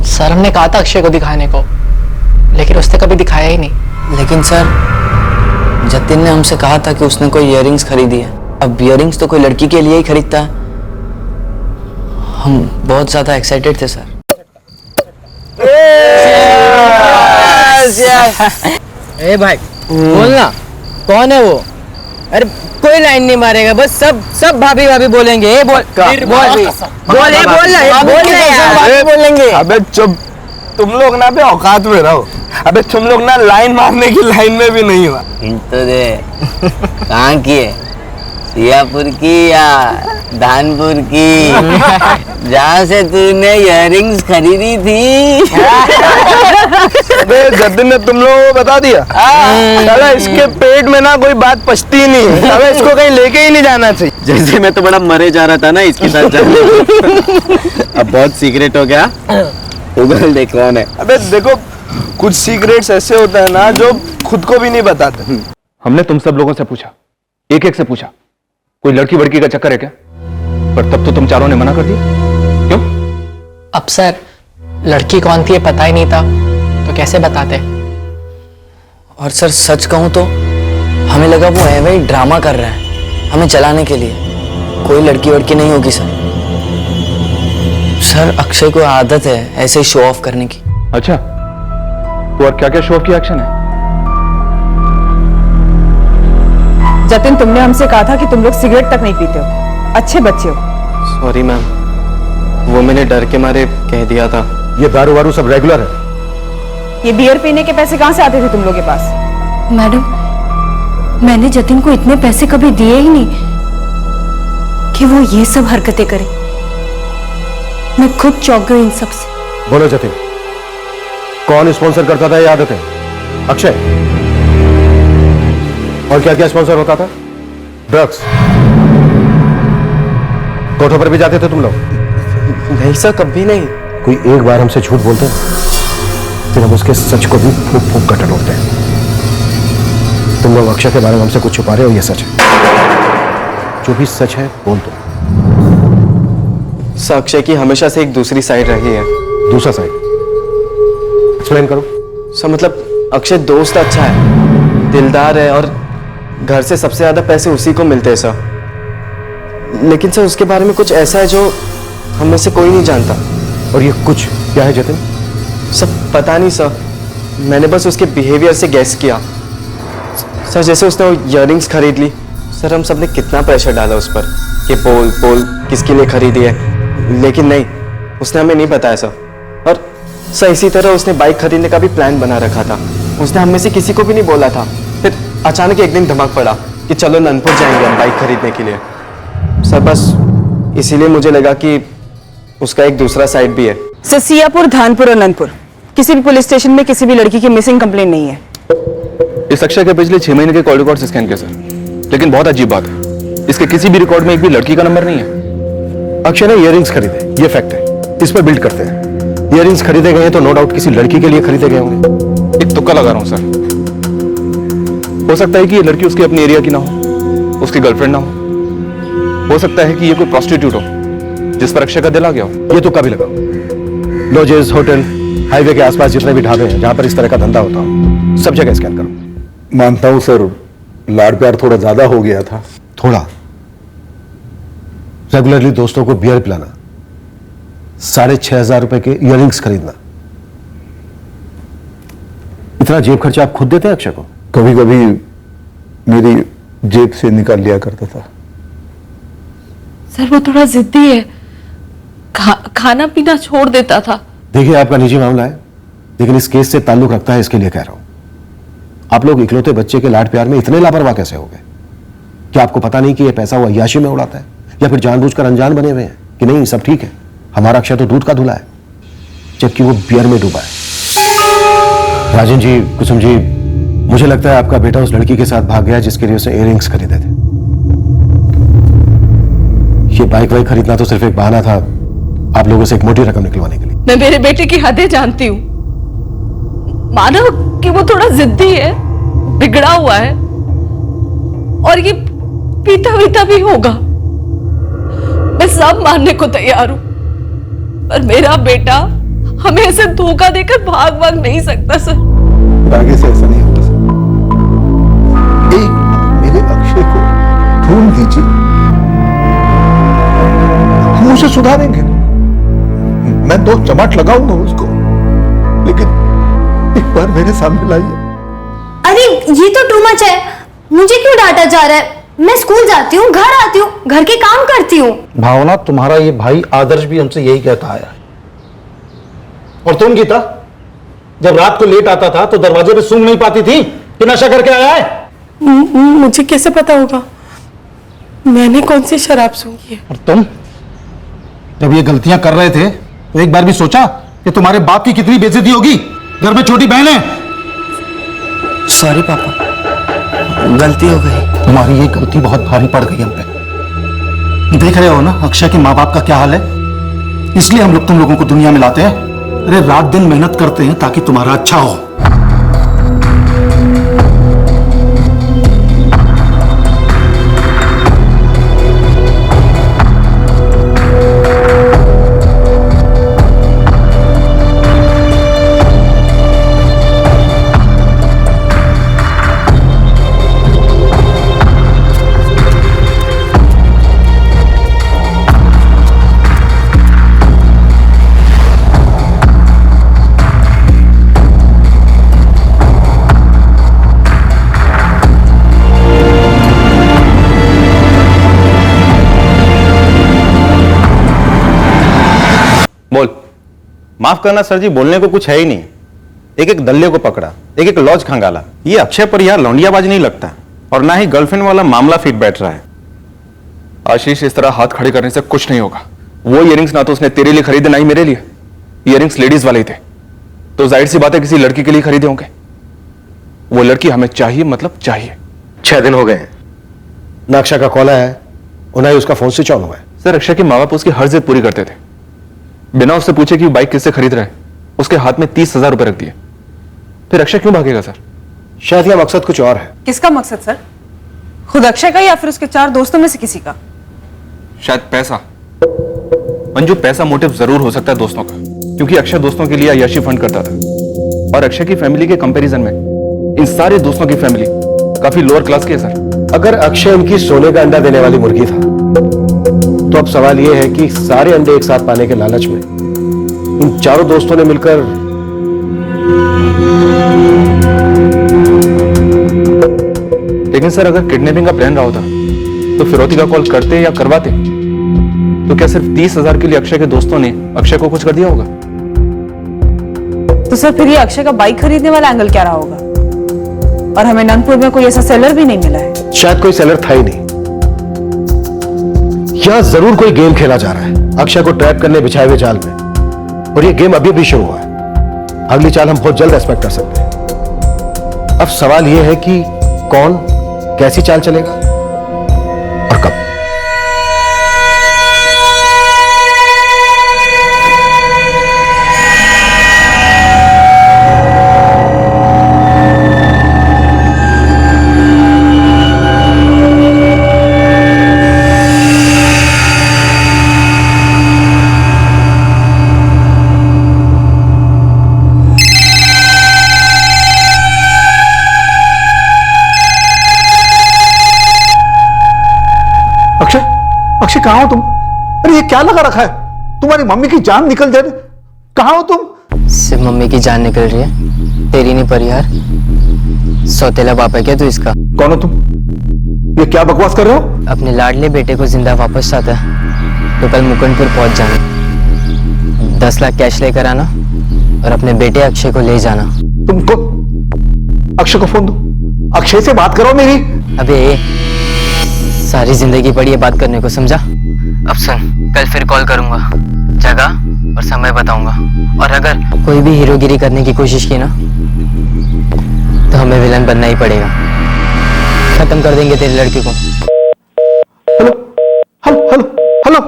सर, हमने कहा था अक्षय को दिखाने को, लेकिन उसने कभी दिखाया ही नहीं। लेकिन सर, जतिन ने हमसे कहा था कि उसने कोई इयररिंग्स खरीदी है। अब इयररिंग्स तो कोई लड़की के लिए ही खरीदता है। हम बहुत ज्यादा एक्साइटेड थे सर। ए भाई, बोलना कौन है वो? अरे कोई लाइन नहीं मारेगा, बस सब भाभी भाभी बोलेंगे। ए बोल बोलेंगे। अबे चुप, तुम लोग ना पे औकात में रहो। अबे तुम लोग ना लाइन मारने की लाइन में भी नहीं हुआ। तो दे कहाँ की है? सियापुर की या धानपुर की, जहाँ से तूने इयररिंग्स खरीदी थी। अबे जतिन ने तुम लोगों को बता दिया। साला इसके पेट में ना कोई बात पचती ही नहीं है। अबे इसको कहीं लेके ही नहीं जाना चाहिए। जैसे मैं तो बड़ा मरे जा रहा था ना इसके साथ जाने। अब बहुत सीक्रेट हो गया, उगल दे कौन है। अबे देखो, कुछ सीक्रेट्स ऐसे होते हैं ना जो खुद को भी नहीं बताते। हमने तुम सब लोगों से पूछा, एक एक से पूछा, कोई लड़की वड़की का चक्कर है क्या? पर तब तो तुम चारों ने मना कर दिया। क्यों? अब सर लड़की कौन थी ये पता ही नहीं था, तो कैसे बताते। और सर सच कहूं तो हमें लगा वो ऐਵੇਂ ही ड्रामा कर रहा है हमें चलाने के लिए। कोई लड़की वड़की नहीं होगी सर। सर अक्षय को आदत है ऐसे ही शो ऑफ करने की। अच्छा, तो और क्या क्या शो ऑफ की एक्शन है? जतिन, तुमने हमसे कहा था कि तुम लोग सिगरेट तक नहीं पीते हो, अच्छे बच्चे हो। सॉरी मैम, वो मैंने डर के मारे कह दिया था। ये दारू वारू सब रेगुलर है। ये बियर पीने के पैसे कहाँ से आते थे तुम लोग के पास? मैडम, मैंने जतिन को इतने पैसे कभी दिए ही नहीं कि वो ये सब हरकतें करे। मैं खुद चौंक गई इन सब से। बोलो जतिन, कौन स्पॉन्सर करता था ये आदतें? अक्षय? और क्या क्या स्पॉन्सर होता था? ड्रग्स? कोठों पर भी जाते थे तुम लोग? नहीं सर, कभी नहीं। कोई एक बार हमसे झूठ बोलते हैं फिर हम उसके सच को भी फूक फूक कर टटोलते हैं। तुम लोग अक्षय के बारे में हमसे कुछ छुपा रहे हो, ये सच है। जो भी सच है बोल दो। सर अक्षय की हमेशा से एक दूसरी साइड रही है। दूसरा साइड? एक्सप्लेन करो। सर मतलब अक्षय दोस्त अच्छा है, दिलदार है और घर से सबसे ज्यादा पैसे उसी को मिलते हैं सर। लेकिन सर उसके बारे में कुछ ऐसा है जो हम में से कोई नहीं जानता। और ये कुछ क्या है जतिन? सब पता नहीं सर, मैंने बस उसके बिहेवियर से गैस किया। सर जैसे उसने वो इयररिंग्स खरीद ली, सर हम सबने कितना प्रेशर डाला उस पर कि बोल बोल किसके लिए खरीदी है, लेकिन नहीं, उसने हमें नहीं बताया सर। और सर इसी तरह उसने बाइक खरीदने का भी प्लान बना रखा था। उसने हम में से किसी को भी नहीं बोला था। फिर अचानक एक दिन धमक पड़ा कि चलो नंदपुर जाएंगे हम बाइक खरीदने के लिए। सर बस इसीलिए मुझे लगा कि उसका एक दूसरा साइड भी है। सर सियापुर, धानपुर और नंदपुर किसी भी पुलिस स्टेशन में किसी भी लड़की की मिसिंग कंप्लेंट नहीं है। इस अक्षय के पिछले 6 महीने के कॉल रिकॉर्ड स्कैन किया सर, लेकिन बहुत अजीब बात है, इसके किसी भी रिकॉर्ड में एक भी लड़की का नंबर नहीं है। अक्षय ने इयररिंग्स खरीदे, ये फैक्ट है, इस पर बिल्ड करते हैं। इयररिंग्स खरीदे गए हैं तो नो डाउट किसी लड़की के लिए खरीदे गए होंगे। एक तुक्का लगा रहा हूं सर, हो सकता है कि ये लड़की उसके अपने एरिया की ना हो, उसकी गर्लफ्रेंड ना हो सकता है कि ये कोई प्रोस्टिट्यूट हो जिस पर अक्षय का दिल आ गया हो। ये तुक्का भी लगाओ। लॉजेस, होटल, हाईवे के आसपास जितने भी ढाबे हैं जहां पर इस तरह का धंधा होता हो, सब जगह स्कैन करो। मानता हूं सर, लाड़ प्यार थोड़ा ज्यादा हो गया था। थोड़ा? रेगुलरली दोस्तों को बियर पिलाना, 6,500 रुपए के इयररिंग्स खरीदना, इतना जेब खर्चा आप खुद देते हैं अक्षय को? कभी कभी मेरी जेब से निकाल लिया करता था। सर वो थोड़ा जिद्दी है, खाना पीना छोड़ देता था। देखिए आपका निजी मामला है, लेकिन इस केस से ताल्लुक रखता है, इसके लिए कह रहा हूं। आप लोग इकलौते बच्चे के लाड प्यार में इतने लापरवाह कैसे हो गए? क्या आपको पता नहीं कि यह पैसा वो अय्याशी में उड़ाता है, या फिर जानबूझकर अनजान बने हुए हैं कि नहीं सब ठीक है, हमारा अक्षय तो दूध का धुला है, जबकि वो बियर में डूबा है। राजन जी, कुसुम जी, मुझे लगता है आपका बेटा उस लड़की के साथ भाग गया जिसके लिए उसने इयररिंग्स खरीदे थे। ये बाइक वाइक खरीदना तो सिर्फ एक बहाना था आप लोगों से एक मोटी रकम निकलवाने के लिए। मैं मेरे बेटे की हदें जानती हूँ। मानो कि वो थोड़ा जिद्दी है, बिगड़ा हुआ है और ये पीता वीता भी होगा, मैं सब मानने को तैयार हूं, पर मेरा बेटा हमें ऐसे धोखा देकर भाग नहीं सकता सर। आगे से ऐसा नहीं होगा सर। एक मेरे अक्षय को ढूंढ दीजिए, हम उसे सुधारेंगे। मैं 2 चमाट लगाऊंगा उसको, लेकिन एक बार मेरे सामने लाइए। अरे ये तो टू मच है, मुझे क्यों डांटा जा रहा है? मैं स्कूल जाती हूँ, घर आती हूँ, घर के काम करती हूँ। भावना, तुम्हारा ये भाई आदर्श भी हमसे यही कहता आया है। और तुम गीता, जब रात को लेट आता था तो दरवाजे पे सूंघ नहीं पाती थी कि नशा करके आया है? मुझे कैसे पता होगा? मैंने कौन सी शराब सूंघी है? और तुम जब ये गलतियां कर रहे थे तो एक बार भी सोचा कि तुम्हारे बाप की कितनी बेइज्जती होगी? घर में छोटी बहन है। सॉरी पापा, गलती हो गई। तुम्हारी ये गलती बहुत भारी पड़ गई हम पे। देख रहे हो ना अक्षय के माँ बाप का क्या हाल है। इसलिए हम लोग तुम लोगों को दुनिया में लाते हैं। अरे रात दिन मेहनत करते हैं ताकि तुम्हारा अच्छा हो। बोल। माफ करना सर जी, बोलने को कुछ है ही नहीं। एक एक दल्ले को पकड़ा, एक एक लॉज खंगाला। ये अक्षय परिहार लौंडियाबाज नहीं लगता, और ना ही गर्लफ्रेंड वाला मामला फिट बैठ रहा है। आशीष, इस तरह हाथ खड़े करने से कुछ नहीं होगा। वो इयरिंग्स ना तो उसने तेरे लिए खरीदे ना ही मेरे लिए। इयरिंग्स लेडीज वाले ही थे, तो जाहिर सी बात है किसी लड़की के लिए खरीदे होंगे। वो लड़की हमें चाहिए, मतलब चाहिए। 6 दिन हो गए ना अक्षय का कॉल आया है और ना ही उसका फोन स्विच ऑन हुआ है। सर, अक्षय के माँ बाप उसकी हर जिद पूरी करते थे। बिना उससे पूछे कि बाइक किससे खरीद रहे हैं, उसके हाथ में 30,000 रुपए रख दिए। फिर अक्षय क्यों भागेगा सर? शायद यह मकसद कुछ और है। किसका मकसद सर? खुद अक्षय का या फिर उसके 4 दोस्तों में से किसी का? शायद पैसा। मंजू, पैसा मोटिव जरूर हो सकता है दोस्तों का, क्योंकि अक्षय दोस्तों के लिए अय्याशी फंड करता था। और अक्षय की फैमिली के कंपैरिजन में इन सारे दोस्तों की फैमिली काफी लोअर क्लास की है सर। अगर अक्षय उनकी सोने का अंडा देने वाली मुर्गी था, तो अब सवाल यह है कि सारे अंडे एक साथ पाने के लालच में इन चारों दोस्तों ने मिलकर लेकिन सर, अगर किडनैपिंग का प्लान रहा होता तो फिरौती का कॉल करते या करवाते, तो क्या सिर्फ 30,000 के लिए अक्षय के दोस्तों ने अक्षय को कुछ कर दिया होगा? तो सर फिर ये अक्षय का बाइक खरीदने वाला एंगल क्या रहा होगा? और हमें नंदपुर में कोई ऐसा सेलर भी नहीं मिला है। शायद कोई सेलर था ही नहीं। यहां जरूर कोई गेम खेला जा रहा है अक्षय को ट्रैप करने बिछाए हुए जाल में, और ये गेम अभी भी शुरू हुआ है। अगली चाल हम बहुत जल्द एक्सपेक्ट कर सकते हैं। अब सवाल यह है कि कौन कैसी चाल चलेगा और कब। अक्षय, कहां हो तुम? अरे ये क्या लगा रखा है? तुम्हारी मम्मी की जान निकल जाए। कहां हो तुम? सिर्फ मम्मी की जान निकल रही है, तेरी नहीं परिहार। सौतेला बाप है क्या तू इसका? कौन हो तुम? ये क्या बकवास कर रहे हो? अपने लाडले बेटे को जिंदा वापस आता है तो कल मुकुंदपुर पहुंच जाना, 10 लाख कैश लेकर आना और अपने बेटे अक्षय को ले जाना। तुमको अक्षय को फोन दो, अक्षय से बात करो मेरी। अबे सारी जिंदगी पड़ी है बात करने को, समझा? अब सुन, कल फिर कॉल करूंगा, जगह और समय बताऊंगा, और अगर कोई भी हीरोगिरी करने की कोशिश की ना तो हमें विलन बनना ही पड़ेगा। खत्म कर देंगे तेरी लड़की को। हेलो हेलो हेलो हेलो,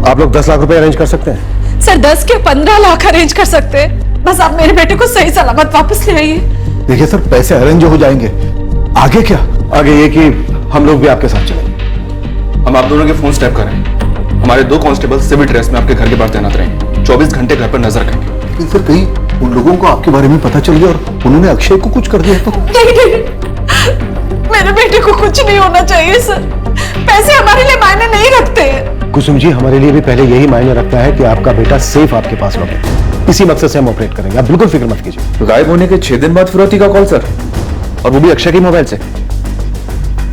आप लोग 10 लाख रुपए अरेंज कर सकते हैं? सर 10 के 15 लाख अरेंज कर सकते हैं। बस आप मेरे बेटे को सही सलामत वापस ले आइए। देखिए सर, पैसे अरेंज हो जाएंगे, आगे क्या? आगे ये कि हम लोग भी आपके साथ चलेंगे। हम आप दोनों के फोन टैप कर रहे हैं। हमारे 2 कांस्टेबल सिविल ड्रेस में आपके घर के बाहर तैनात रहेंगे, 24 घंटे घर पर नजर रखेंगे। लेकिन सर, कहीं उन लोगों को आपके बारे में पता चल गया और उन्होंने अक्षय को कुछ कर दिया तो? नहीं, मेरे बेटे को कुछ नहीं होना चाहिए सर। पैसे हमारे लिए मायने नहीं रखते हैं। कुसुम जी, हमारे लिए भी पहले यही मायने रखता है कि आपका बेटा सेफ आपके पास लौटे। इसी मकसद से हम ऑपरेट करेंगे, आप बिल्कुल फिक्र मत कीजिए। गायब होने के 6 दिन बाद फिरौती का कॉल सर, और वो भी अक्षय के मोबाइल से।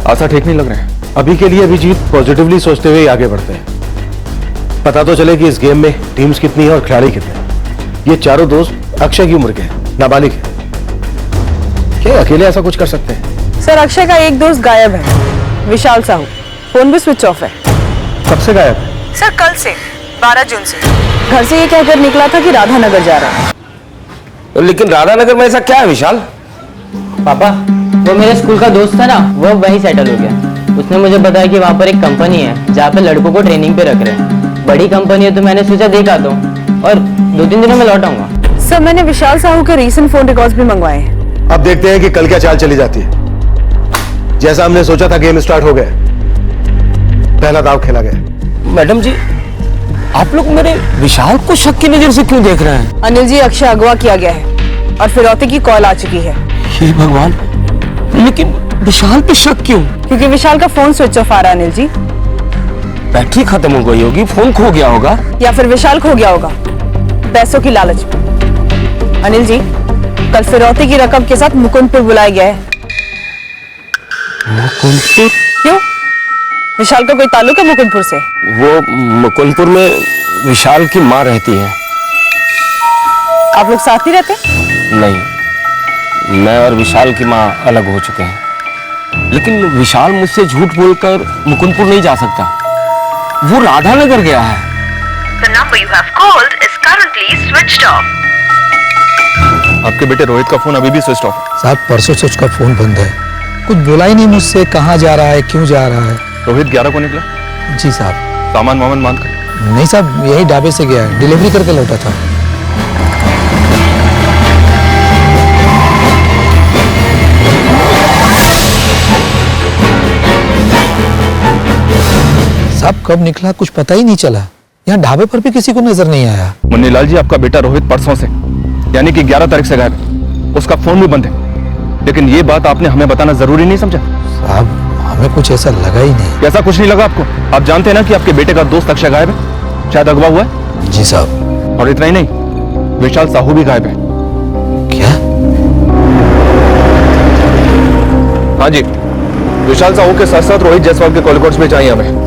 आशा ठीक नहीं लग रहे हैं। अभी के लिए अभिजीत पॉजिटिवली सोचते हुए आगे बढ़ते हैं। पता तो चले कि इस गेम में टीम्स कितनी है और खिलाड़ी कितने हैं। ये चारों दोस्त अक्षय की उम्र के हैं, नाबालिग हैं। क्या अकेले ऐसा कुछ कर सकते हैं? सर अक्षय का एक दोस्त गायब है, विशाल साहू। फोन भी स्विच ऑफ है। कब से गायब? सर कल से 12 जून से। घर से ये कहकर निकला था कि राधानगर जा रहा है। लेकिन राधानगर में ऐसा क्या है विशाल? पापा, वो मेरे स्कूल का दोस्त था ना, वो वहीं सेटल हो गया। उसने मुझे बताया कि वहाँ पर एक कंपनी है जहाँ पे लड़कों को ट्रेनिंग पे रख रहे हैं। बड़ी कंपनी है तो मैंने सोचा देख आता हूँ और 2-3 दिनों में लौट आऊंगा। सर मैंने विशाल साहू के रीसेंट फोन रिकॉर्ड्स भी मंगवाए हैं। अब देखते हैं कि कल क्या चाल चली जाती है। जैसा हमने सोचा था गेम स्टार्ट हो गया, पहला दाव खेला गया। मैडम जी, आप लोग मेरे विशाल को शक की नजर से क्यों देख रहे हैं? अनिल जी, अक्षय अगवा किया गया है और फिरौती की कॉल आ चुकी है। हे भगवान, लेकिन विशाल पे शक क्यों? क्योंकि विशाल का फोन स्विच ऑफ आ रहा है अनिल जी। बैटरी खत्म हो गई होगी, फोन खो गया होगा, या फिर विशाल खो गया होगा पैसों की लालच में। अनिल जी, कल फिरौती की रकम के साथ मुकुंदपुर बुलाया गया है। मुकुंदपुर? क्यों, विशाल का कोई ताल्लुक है मुकुंदपुर से? वो मुकुंदपुर में विशाल की माँ रहती है। आप लोग साथ ही रहते? नहीं, मैं और विशाल की माँ अलग हो चुके हैं। लेकिन विशाल मुझसे झूठ बोलकर मुकुंदपुर नहीं जा सकता, वो राधानगर गया है। The number you have called is currently switched off. आपके बेटे रोहित का फोन अभी भी स्विच ऑफ है। साहब परसों से उसका फोन बंद है, कुछ बोला ही नहीं मुझसे, कहाँ जा रहा है, क्यों जा रहा है। रोहित 11 को निकला? जी साहब। सामान वामान बांध कर? नहीं साहब, यही ढाबे से गया है, डिलीवरी करके लौटा था। साहब कब निकला कुछ पता ही नहीं चला, यहाँ ढाबे पर भी किसी को नजर नहीं आया। मुन्नीलाल जी, आपका बेटा रोहित परसों से यानी कि 11 तारीख से गायब है। उसका फोन भी बंद है, लेकिन ये बात आपने हमें बताना जरूरी नहीं समझा? साहब हमें कुछ ऐसा लगा ही नहीं। ऐसा कुछ नहीं लगा आपको? आप जानते हैं ना कि आपके बेटे का दोस्त अक्षय गायब है, शायद अगवा हुआ है। जी साहब। और इतना ही नहीं, विशाल साहू भी गायब है। क्या? हाँ जी, विशाल साहू के साथ साथ रोहित जायसवाल के कॉल रिकॉर्ड्स भी चाहिए हमें,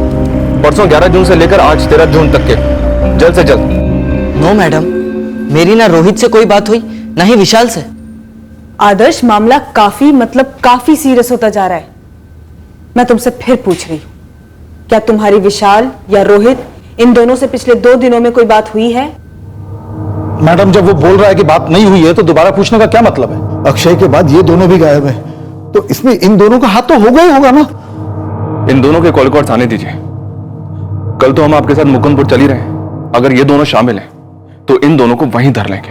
परसों 11 जून से लेकर आज 13 जून तक के, जल्द से जल्द। नो मैडम, मेरी ना रोहित से कोई बात हुई, ना ही विशाल से। आदर्श, मामला काफी सीरियस होता जा रहा है। मैं तुमसे फिर पूछ रही हूँ, क्या तुम्हारी विशाल या रोहित इन दोनों से पिछले 2 दिनों में कोई बात हुई है? मैडम जब वो बोल रहा है कि बात नहीं हुई है तो दोबारा पूछने का क्या मतलब है? अक्षय के बाद ये दोनों भी गायब हैं, तो इसमें इन दोनों का हाथ तो होगा ही होगा ना। इन दोनों के कॉल रिकॉर्ड्स आने दीजिए। कल तो हम आपके साथ मुकुंदपुर चल ही रहे हैं, अगर ये दोनों शामिल हैं तो इन दोनों को वहीं धर लेंगे।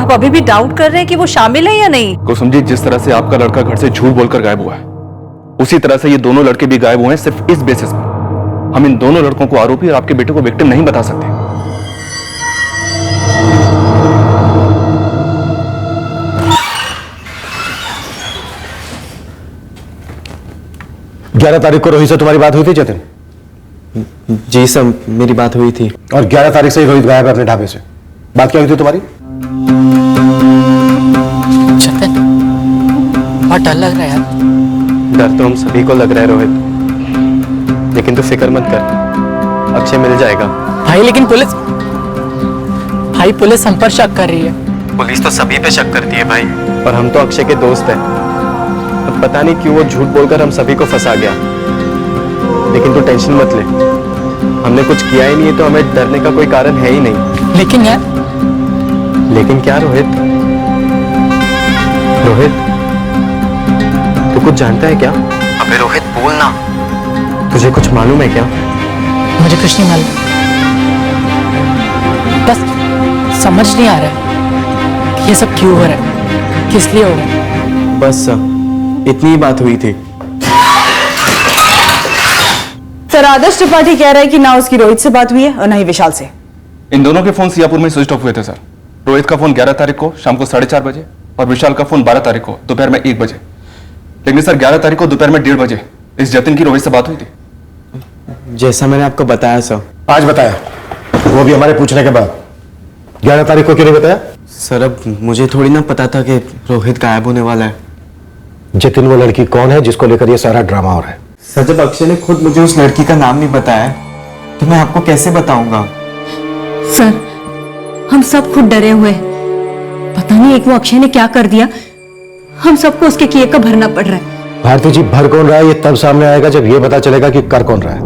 आप अभी भी डाउट कर रहे हैं कि वो शामिल है या नहीं? कुसुम जी, जिस तरह से आपका लड़का घर से झूठ बोलकर गायब हुआ है, उसी तरह से ये दोनों लड़के भी गायब हुए हैं, सिर्फ इस बेसिस पर। हम इन दोनों लड़कों को आरोपी और आपके बेटे को विक्टिम नहीं बता सकते। 11 तारीख को रोहित से तुम्हारी बात हुई थी जतिन? जी सर, मेरी बात हुई थी। और 11 तारीख से ही रोहित गायब है अपने ढाबे से, बात क्या हुई थी तुम्हारी? जतिन, बहुत डर लग रहा है यार। डर तो हम सभी को लग रहा है रोहित, लेकिन तू फिक्र मत कर, अक्षय मिल जाएगा। भाई लेकिन पुलिस हम पर शक कर रही है। पुलिस तो सभी पे शक करती है भाई, और हम तो अक्षय के दोस्त हैं। अब पता नहीं क्यों वो झूठ बोलकर हम सभी को फंसा गया, लेकिन तू टेंशन मत ले, हमने कुछ किया ही नहीं है तो हमें डरने का कोई कारण है ही नहीं। लेकिन यार। लेकिन क्या रोहित? रोहित, तू कुछ जानता है क्या? अबे रोहित बोलना, तुझे कुछ मालूम है क्या? मुझे कुछ नहीं मालूम, बस समझ नहीं आ रहा है कि ये सब क्यों हो रहा है, किस लिए हो रहा है। बस इतनी ही बात हुई थी। सर आदर्श त्रिपाठी कह रहा है कि ना उसकी रोहित से बात हुई है और ना ही विशाल से। इन दोनों के फोन सियापुर में स्विच ऑफ हुए थे सर। रोहित का फोन 11 तारीख को शाम को 4:30 बजे और विशाल का फोन 12 तारीख को दोपहर में 1 बजे। लेकिन सर 11 तारीख को दोपहर में 1:30 बजे इस जतिन की रोहित से बात हुई थी। जैसा मैंने आपको बताया सर। आज बताया, वो भी हमारे पूछने के बाद। 11 तारीख को क्यों नहीं बताया? सर अब मुझे थोड़ी ना पता था कि रोहित गायब होने वाला है। जतिन वो लड़की कौन है जिसको लेकर ये सारा ड्रामा हो रहा है? सर जब अक्षय ने खुद मुझे उस लड़की का नाम नहीं बताया तो मैं आपको कैसे बताऊंगा? सर हम सब खुद डरे हुए हैं। पता नहीं एक वो अक्षय ने क्या कर दिया, हम सबको उसके किए का भरना पड़ रहा है। भारती जी, भर कौन रहा है ये तब सामने आएगा जब ये पता चलेगा कि कर कौन रहा है।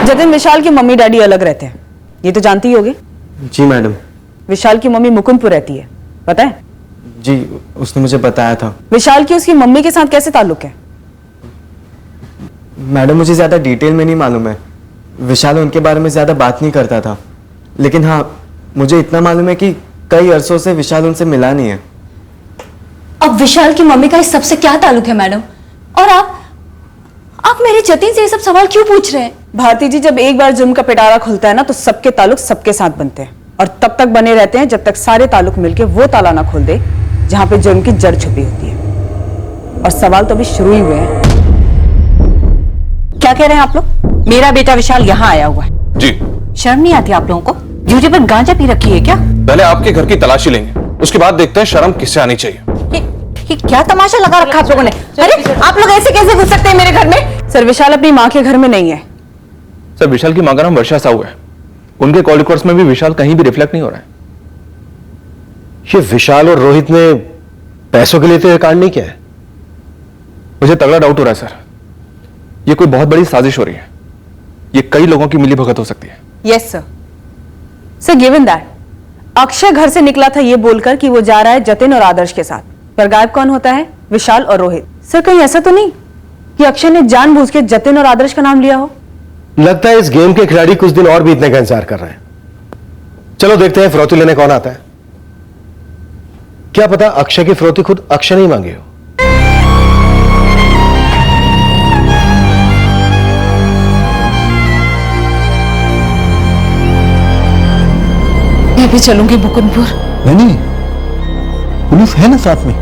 जतिन विशाल की मम्मी डैडी अलग रहते हैं, ये तो जानती ही होगे। जी मैडम। विशाल की मम्मी मुकुंदपुर रहती है, पता है? जी, उसने मुझे बताया था। विशाल की उसकी मम्मी के साथ कैसे ताल्लुक है? मैडम मुझे ज्यादा डिटेल में नहीं मालूम है, विशाल उनके बारे में ज्यादा बात नहीं करता था, लेकिन हाँ मुझे इतना मालूम है कि कई अरसों से विशाल उनसे मिला नहीं है। अब विशाल की मम्मी का इस सबसे क्या ताल्लुक है मैडम? और आप मेरे जतिन से ये सब सवाल क्यों पूछ रहे हैं? भारती जी, जब एक बार जुर्म का पिटारा खुलता है ना तो सबके ताल्लुक सबके साथ बनते हैं और तब तक बने रहते हैं जब तक सारे ताल्लुक मिलके वो ताला ना खोल दे जहां पे जुर्म की जड़ छुपी होती है। और सवाल तो अभी शुरू ही हुए हैं। क्या कह रहे हैं आप लोग? मेरा बेटा विशाल यहाँ आया हुआ है। जी। शर्म नहीं आती आप लोगों को? ड्यूटी पर गांजा पी रखी है क्या? पहले आपके घर की तलाशी लेंगे, उसके बाद देखते हैं शर्म किससे आनी चाहिए। ये क्या तमाशा लगा रखा आप लोगों ने? अरे आप लोग ऐसे कैसे घुस सकते हैं मेरे घर में? सर, विशाल अपनी माँ के घर में नहीं है। सर, विशाल की मां का नाम वर्षा साहू है, उनके कॉल रिकॉर्ड्स में भी विशाल कहीं भी रिफ्लेक्ट नहीं हो रहा है। ये विशाल और रोहित ने पैसों के लिए तो ये कांड नहीं किया है। मुझे तगड़ा डाउट हो रहा है सर, ये कोई बहुत बड़ी साजिश हो रही है, ये कई लोगों की मिलीभगत हो सकती है। Yes sir. Sir, given that Akshay घर से निकला था ये बोलकर कि वो जा रहा है जतिन और आदर्श के साथ, पर गायब कौन होता है? विशाल और रोहित। सर, कहीं ऐसा तो नहीं कि अक्षय ने जानबूझ के जतिन और आदर्श का नाम लिया हो? लगता है इस गेम के खिलाड़ी कुछ दिन और बीतने का इंतजार कर रहे हैं। चलो देखते हैं फिरौती लेने कौन आता है। क्या पता अक्षय की फिरौती खुद अक्षय नहीं मांगी हो। मैं भी चलूंगी मुकुंदपुर। नहीं, पुलिस है ना साथ में,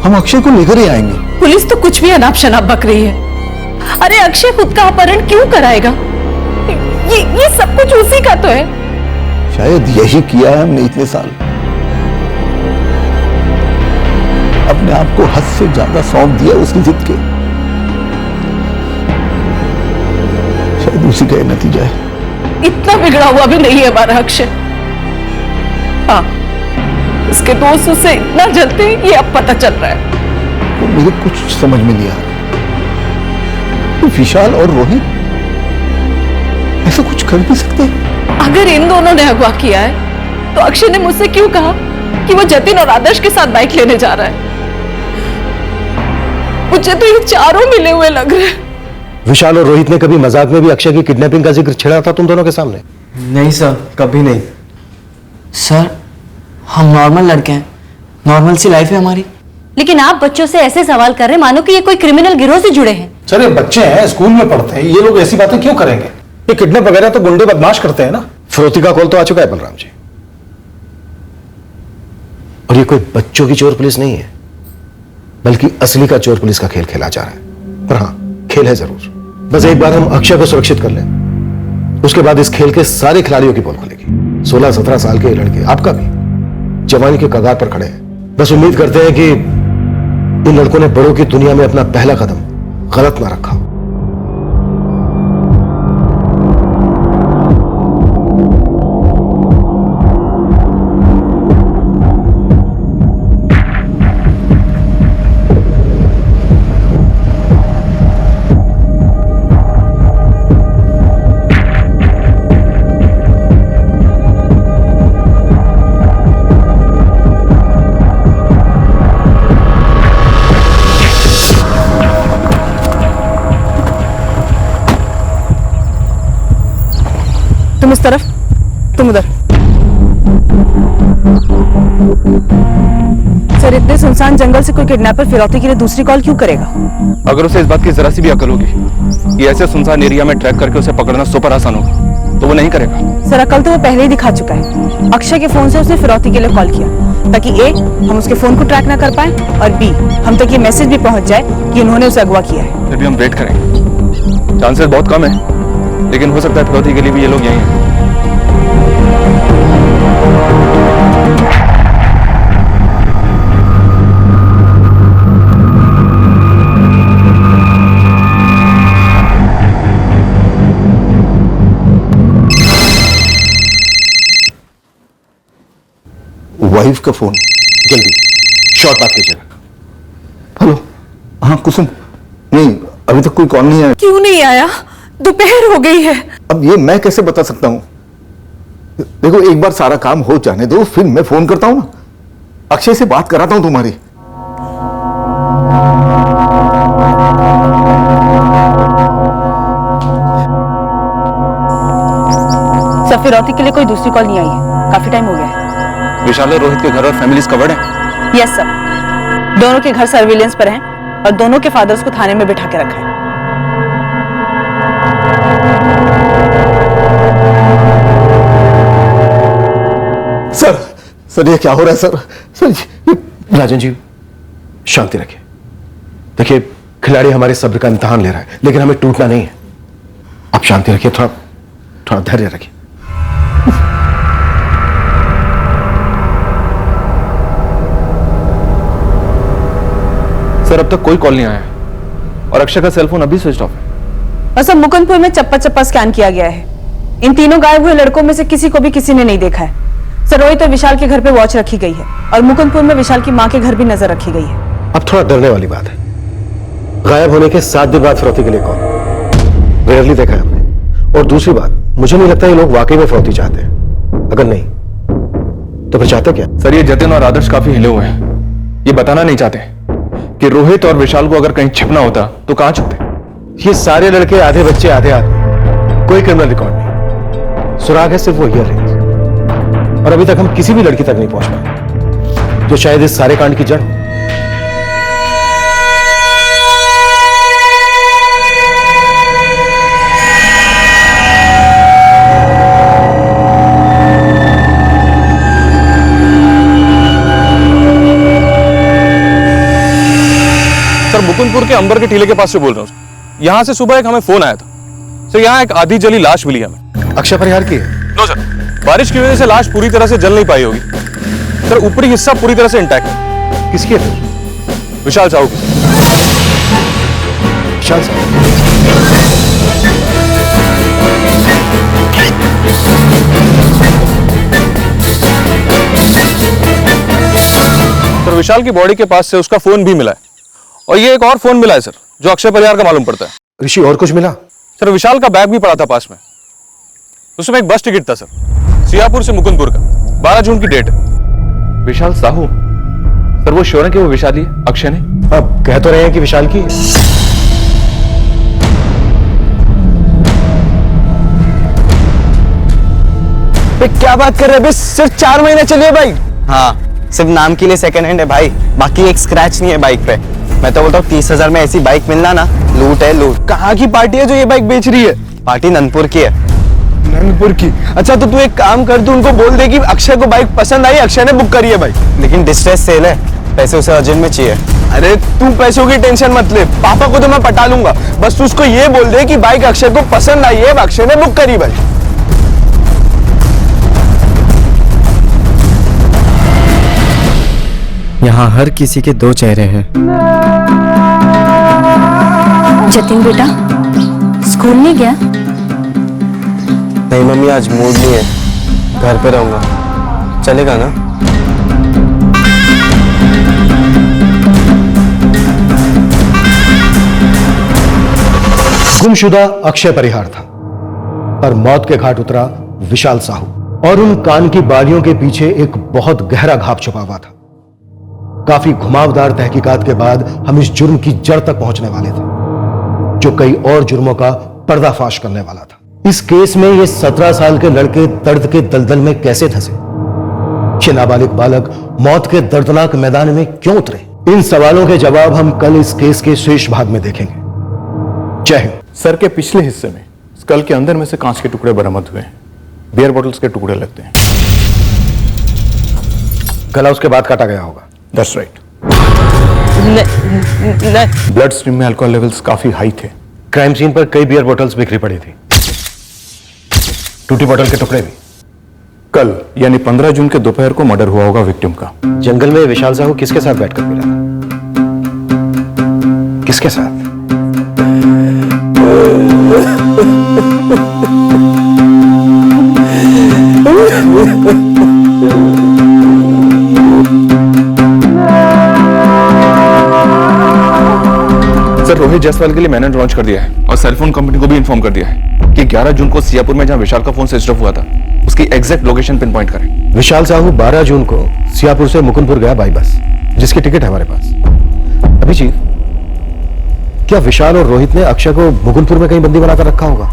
हम अक्षय को लेकर ही आएंगे। पुलिस तो कुछ भी अनाप शनाप बक रही है। अरे अक्षय खुद का अपहरण क्यों कराएगा? ये सब कुछ उसी का तो है। शायद यही किया है हमने इतने साल, अपने आप को हद से ज्यादा सौंप दिया उसकी जिद के। शायद उसी का ये नतीजा है। इतना बिगड़ा हुआ भी नहीं है हमारा अक्षय। हाँ, उसके दोस्त उसे इतना जलते हैं ये अब पता चल रहा है। तो मुझे कुछ समझ में नहीं आ रहा, तो विशाल और रोहित ऐसा कुछ कर भी सकते हैं? अगर इन दोनों ने अगवा किया है तो अक्षय ने मुझसे क्यों कहा कि वो जतिन और आदर्श के साथ बाइक लेने जा रहा है? मुझे तो ये चारों मिले हुए लग रहे हैं। विशाल और रोहित ने कभी मजाक में भी अक्षय की किडनैपिंग का जिक्र छेड़ा था तुम दोनों के सामने? नहीं सर, कभी नहीं। सर, हम नॉर्मल लड़के हैं, नॉर्मल सी लाइफ है हमारी। लेकिन आप बच्चों से ऐसे सवाल कर रहे हैं मानो कि ये कोई क्रिमिनल गिरोह से जुड़े हैं। सर, ये बच्चे हैं, स्कूल में पढ़ते हैं, ये लोग ऐसी बातें क्यों करेंगे? ये किडनैप वगैरह तो गुंडे बदमाश करते हैं ना। फिरौती का कॉल तो आ चुका है बलराम जी, और ये कोई बच्चों की चोर पुलिस नहीं है, बल्कि असली का चोर पुलिस का खेल खेला जा रहा है। पर हाँ, खेल है जरूर। बस एक बार हम अक्षय को सुरक्षित कर लें, उसके बाद इस खेल के सारे खिलाड़ियों की पोल खुलेगी। 16-17 साल के लड़के, आपका भी, जवानी के कगार पर खड़े हैं। बस उम्मीद करते हैं कि इन लड़कों ने बड़ों की दुनिया में अपना पहला कदम गलत ना रखा हो। तुम इस तरफ, तुम उधर। सर, इतने सुनसान जंगल से कोई किडनैपर फिरौती के लिए दूसरी कॉल क्यों करेगा? अगर उसे इस बात की जरा सी भी अकल होगी कि ऐसे सुनसान एरिया में ट्रैक करके उसे पकड़ना सुपर आसान होगा, तो वो नहीं करेगा। सर, अकल तो वो पहले ही दिखा चुका है। अक्षय के फोन से उसने फिरौती के लिए कॉल किया ताकि ए, हम उसके फोन को ट्रैक ना कर पाए, और बी, हम तक ये मैसेज भी पहुंच जाए कि उन्होंने उसे अगवा किया है। फिर भी हम वेट करेंगे, चांसेस बहुत कम है, लेकिन हो सकता है फिरौती के लिए भी ये लोग यहीं हैं। सैफ का फोन, जल्दी शॉर्ट बात कीजिएगा। हेलो, हाँ कुसुम, नहीं अभी तक कोई कॉल नहीं आया। क्यों नहीं आया? दोपहर हो गई है। अब ये मैं कैसे बता सकता हूँ? देखो एक बार सारा काम हो जाने दो, फिर मैं फोन करता हूँ ना। अक्षय से बात कराता हूँ तुम्हारी। सर फिरौती के लिए कोई दूसरी कॉल नहीं आई है, काफी टाइम हो गया है। विशाल और रोहित के घर और फैमिलीज कवर्ड है? यस सर, दोनों के घर सर्विलेंस पर हैं और दोनों के फादर्स को थाने में बिठा के रखा है। सर ये क्या हो रहा है सर? सर राजन जी शांति रखिए। देखिए खिलाड़ी हमारे सब्र का इम्तिहान ले रहा है, लेकिन हमें टूटना नहीं है। आप शांति रखिए, थोड़ा धैर्य रखिए। सर अब तक कोई कॉल नहीं आया और अक्षय का सेलफोन अभी स्विच ऑफ है। और सर मुकुंदपुर में चप्पा चप्पा स्कैन किया गया है। इन तीनों गायब हुए लड़कों में से किसी को भी किसी ने नहीं देखा है। सर रोहित और विशाल के घर पे वॉच रखी गई है और मुकुंदपुर में विशाल की मां के घर भी नजर रखी गई है। अब थोड़ा डरने वाली बात है। गायब होने के 7 दिन बाद फिरौती के लिए कॉल, रेयरली देखा है हमने। और दूसरी बात, मुझे नहीं लगता ये लोग वाकई में फिरौती चाहते हैं। अगर नहीं तो फिर चाहते क्या? सर ये जतिन और आदर्श काफी हिले हुए हैं। ये बताना नहीं चाहते कि रोहित और विशाल को अगर कहीं छिपना होता तो कहां छुपते। ये सारे लड़के आधे बच्चे आधे आदमी, कोई क्रिमिनल रिकॉर्ड नहीं। सुराग है सिर्फ वो ईयर रिंग, और अभी तक हम किसी भी लड़की तक नहीं पहुंच पाए जो शायद इस सारे कांड की जड़ हो। सर मुकुंदपुर के अंबर के टीले के पास से बोल रहा हूँ। यहाँ से सुबह एक हमें फोन आया था। सर यहाँ एक आधी जली लाश मिली हमें। अक्षय परिहार की? नो सर, बारिश की वजह से लाश पूरी तरह से जल नहीं पाई होगी। सर ऊपरी हिस्सा पूरी तरह से इंटैक्ट है। किसकी है? विशाल साहू की। विशाल साहू? सर विशाल की बॉडी के पास से उसका फोन भी मिला है और ये एक और फोन मिला है सर जो अक्षय परिहार का मालूम पड़ता है। ऋषि और कुछ मिला? सर विशाल का बैग भी पड़ा था पास में। उसमें एक बस टिकट था सर, सियापुर से मुकुंदपुर का। 12 जून की डेट है। विशाल साहू? सर वो श्योर है कि वो विशाल ही है, अक्षय नहीं? अब कह तो रहे हैं कि विशाल की। क्या बात कर रहे हैं? सिर्फ 4 महीने चली है बाइक। हाँ सिर्फ नाम के लिए सेकंड हैंड है भाई, बाकी एक स्क्रैच नहीं है बाइक पे। मैं तो बोलता हूँ 30,000 में ऐसी बाइक मिलना ना लूट है लूट। कहाँ की पार्टी है जो ये बाइक बेच रही है? पार्टी नंदपुर की है। नंदपुर की? अच्छा तो तू एक काम कर, तू उनको बोल दे कि अक्षय को बाइक पसंद आई, अक्षय ने बुक करी है बाइक। लेकिन डिस्ट्रेस सेल है, पैसे उसे अर्जेंट में चाहिए। अरे तू पैसों की टेंशन मत ले, पापा को तो मैं पटा लूंगा। बस तू उसको ये बोल दे कि बाइक अक्षय को पसंद आई है, अक्षय ने बुक करी बाइक। यहाँ हर किसी के 2 चेहरे हैं। जतिन बेटा स्कूल नहीं गया? नहीं मम्मी आज मूड नहीं है, घर पे रहूंगा। चलेगा ना? गुमशुदा अक्षय परिहार था और मौत के घाट उतरा विशाल साहू, और उन कान की बालियों के पीछे एक बहुत गहरा घाव छुपा हुआ था। काफी घुमावदार तहकीकात के बाद हम इस जुर्म की जड़ तक पहुंचने वाले थे, जो कई और जुर्मों का पर्दाफाश करने वाला था। इस केस में ये 17 साल के लड़के दर्द के दलदल में कैसे धंसे? ये नाबालिग बालक मौत के दर्दनाक मैदान में क्यों उतरे? इन सवालों के जवाब हम कल इस केस के शेष भाग में देखेंगे। जय हिंद। सर के पिछले हिस्से में स्कल के अंदर में से कांच के टुकड़े बरामद हुए हैं। बियर बोतल्स के टुकड़े लगते हैं। गला उसके बाद काटा गया होगा। That's right. ब्लड स्ट्रीम में अल्कोहल लेवल्स काफी हाई थे। क्राइम सीन पर कई बियर बोतल्स बिखरी पड़ी थी, टूटी बोतल के टुकड़े भी। कल यानी 15 जून के दोपहर को मर्डर हुआ होगा विक्टिम का। जंगल में विशाल साहू किसके साथ बैठकर पी रहा था? किसके साथ? रोहित जायसवाल के लिए मैंने लॉन्च कर दिया है और सेलफोन कंपनी को भी इन्फॉर्म कर दिया है कि 11 जून को सियापुर में जहां विशाल का फोन स्विच ऑफ हुआ था उसकी एग्जैक्ट लोकेशन पिन पॉइंट करें। विशाल साहू 12 जून को सियापुर से मुकुंदपुर गया बाई बस, जिसकी टिकट है हमारे पास। अभी चीफ, क्या विशाल और रोहित ने अक्षय को मुकुंदपुर में कहीं बंदी बनाकर रखा होगा,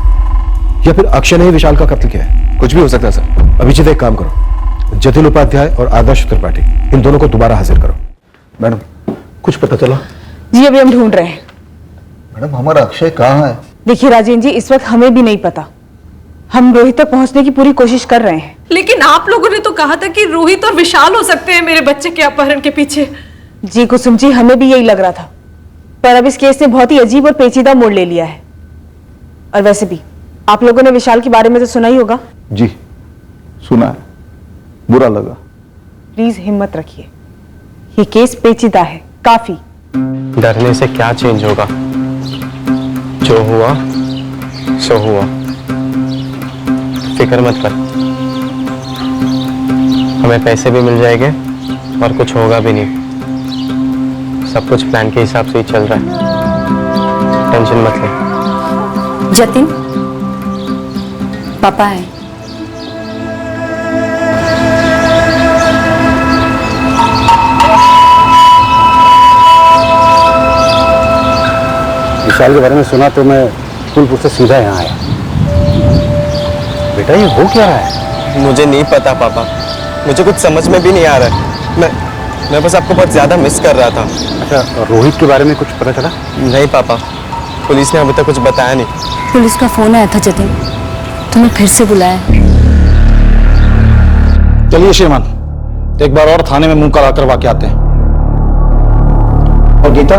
या फिर अक्षय ने ही विशाल का कत्ल किया है? कुछ भी हो सकता है सर। अभिजीत एक काम करो, जतिन उपाध्याय और आदर्श त्रिपाठी इन दोनों को दोबारा हाजिर करो। मैडम कुछ पता चला? जी अभी हम ढूंढ रहे हैं। मैडम हमारा अक्षय कहाँ है? देखिए राजेंद्र जी, इस वक्त हमें भी नहीं पता। हम रोहित तक पहुंचने की पूरी कोशिश कर रहे हैं। लेकिन आप लोगों ने तो कहा था कि रोहित और विशाल हो सकते हैं मेरे बच्चे के अपहरण के पीछे। जी कुसुम जी, हमें भी यही लग रहा था, पर अब इस केस ने बहुत ही अजीब और पेचीदा मोड़ ले लिया है। और वैसे भी आप लोगों ने विशाल के बारे में तो सुना ही होगा। जी सुना है, बुरा लगा। प्लीज हिम्मत रखिए, ये केस पेचीदा है काफी। डरने से क्या चेंज होगा, जो हुआ सो हुआ, फिक्र मत कर। हमें पैसे भी मिल जाएंगे और कुछ होगा भी नहीं। सब कुछ प्लान के हिसाब से ही चल रहा है, टेंशन मत ले। जतिन, पापा है। विशाल के बारे में सुना तो मैं फूलपुर से सीधा यहाँ आया। बेटा ये हो क्या रहा है? मुझे नहीं पता पापा, मुझे कुछ समझ में भी नहीं आ रहा है। मैं बस आपको बहुत ज्यादा मिस कर रहा था। अच्छा, रोहित के बारे में कुछ पता चला? नहीं पापा, पुलिस ने अभी तक कुछ बताया नहीं। पुलिस का फोन आया था जतिन, तुम्हें फिर से बुलाया। चलिए श्रीमान, एक बार और थाने में मुंह काला करवा के आते हैं। और गीता,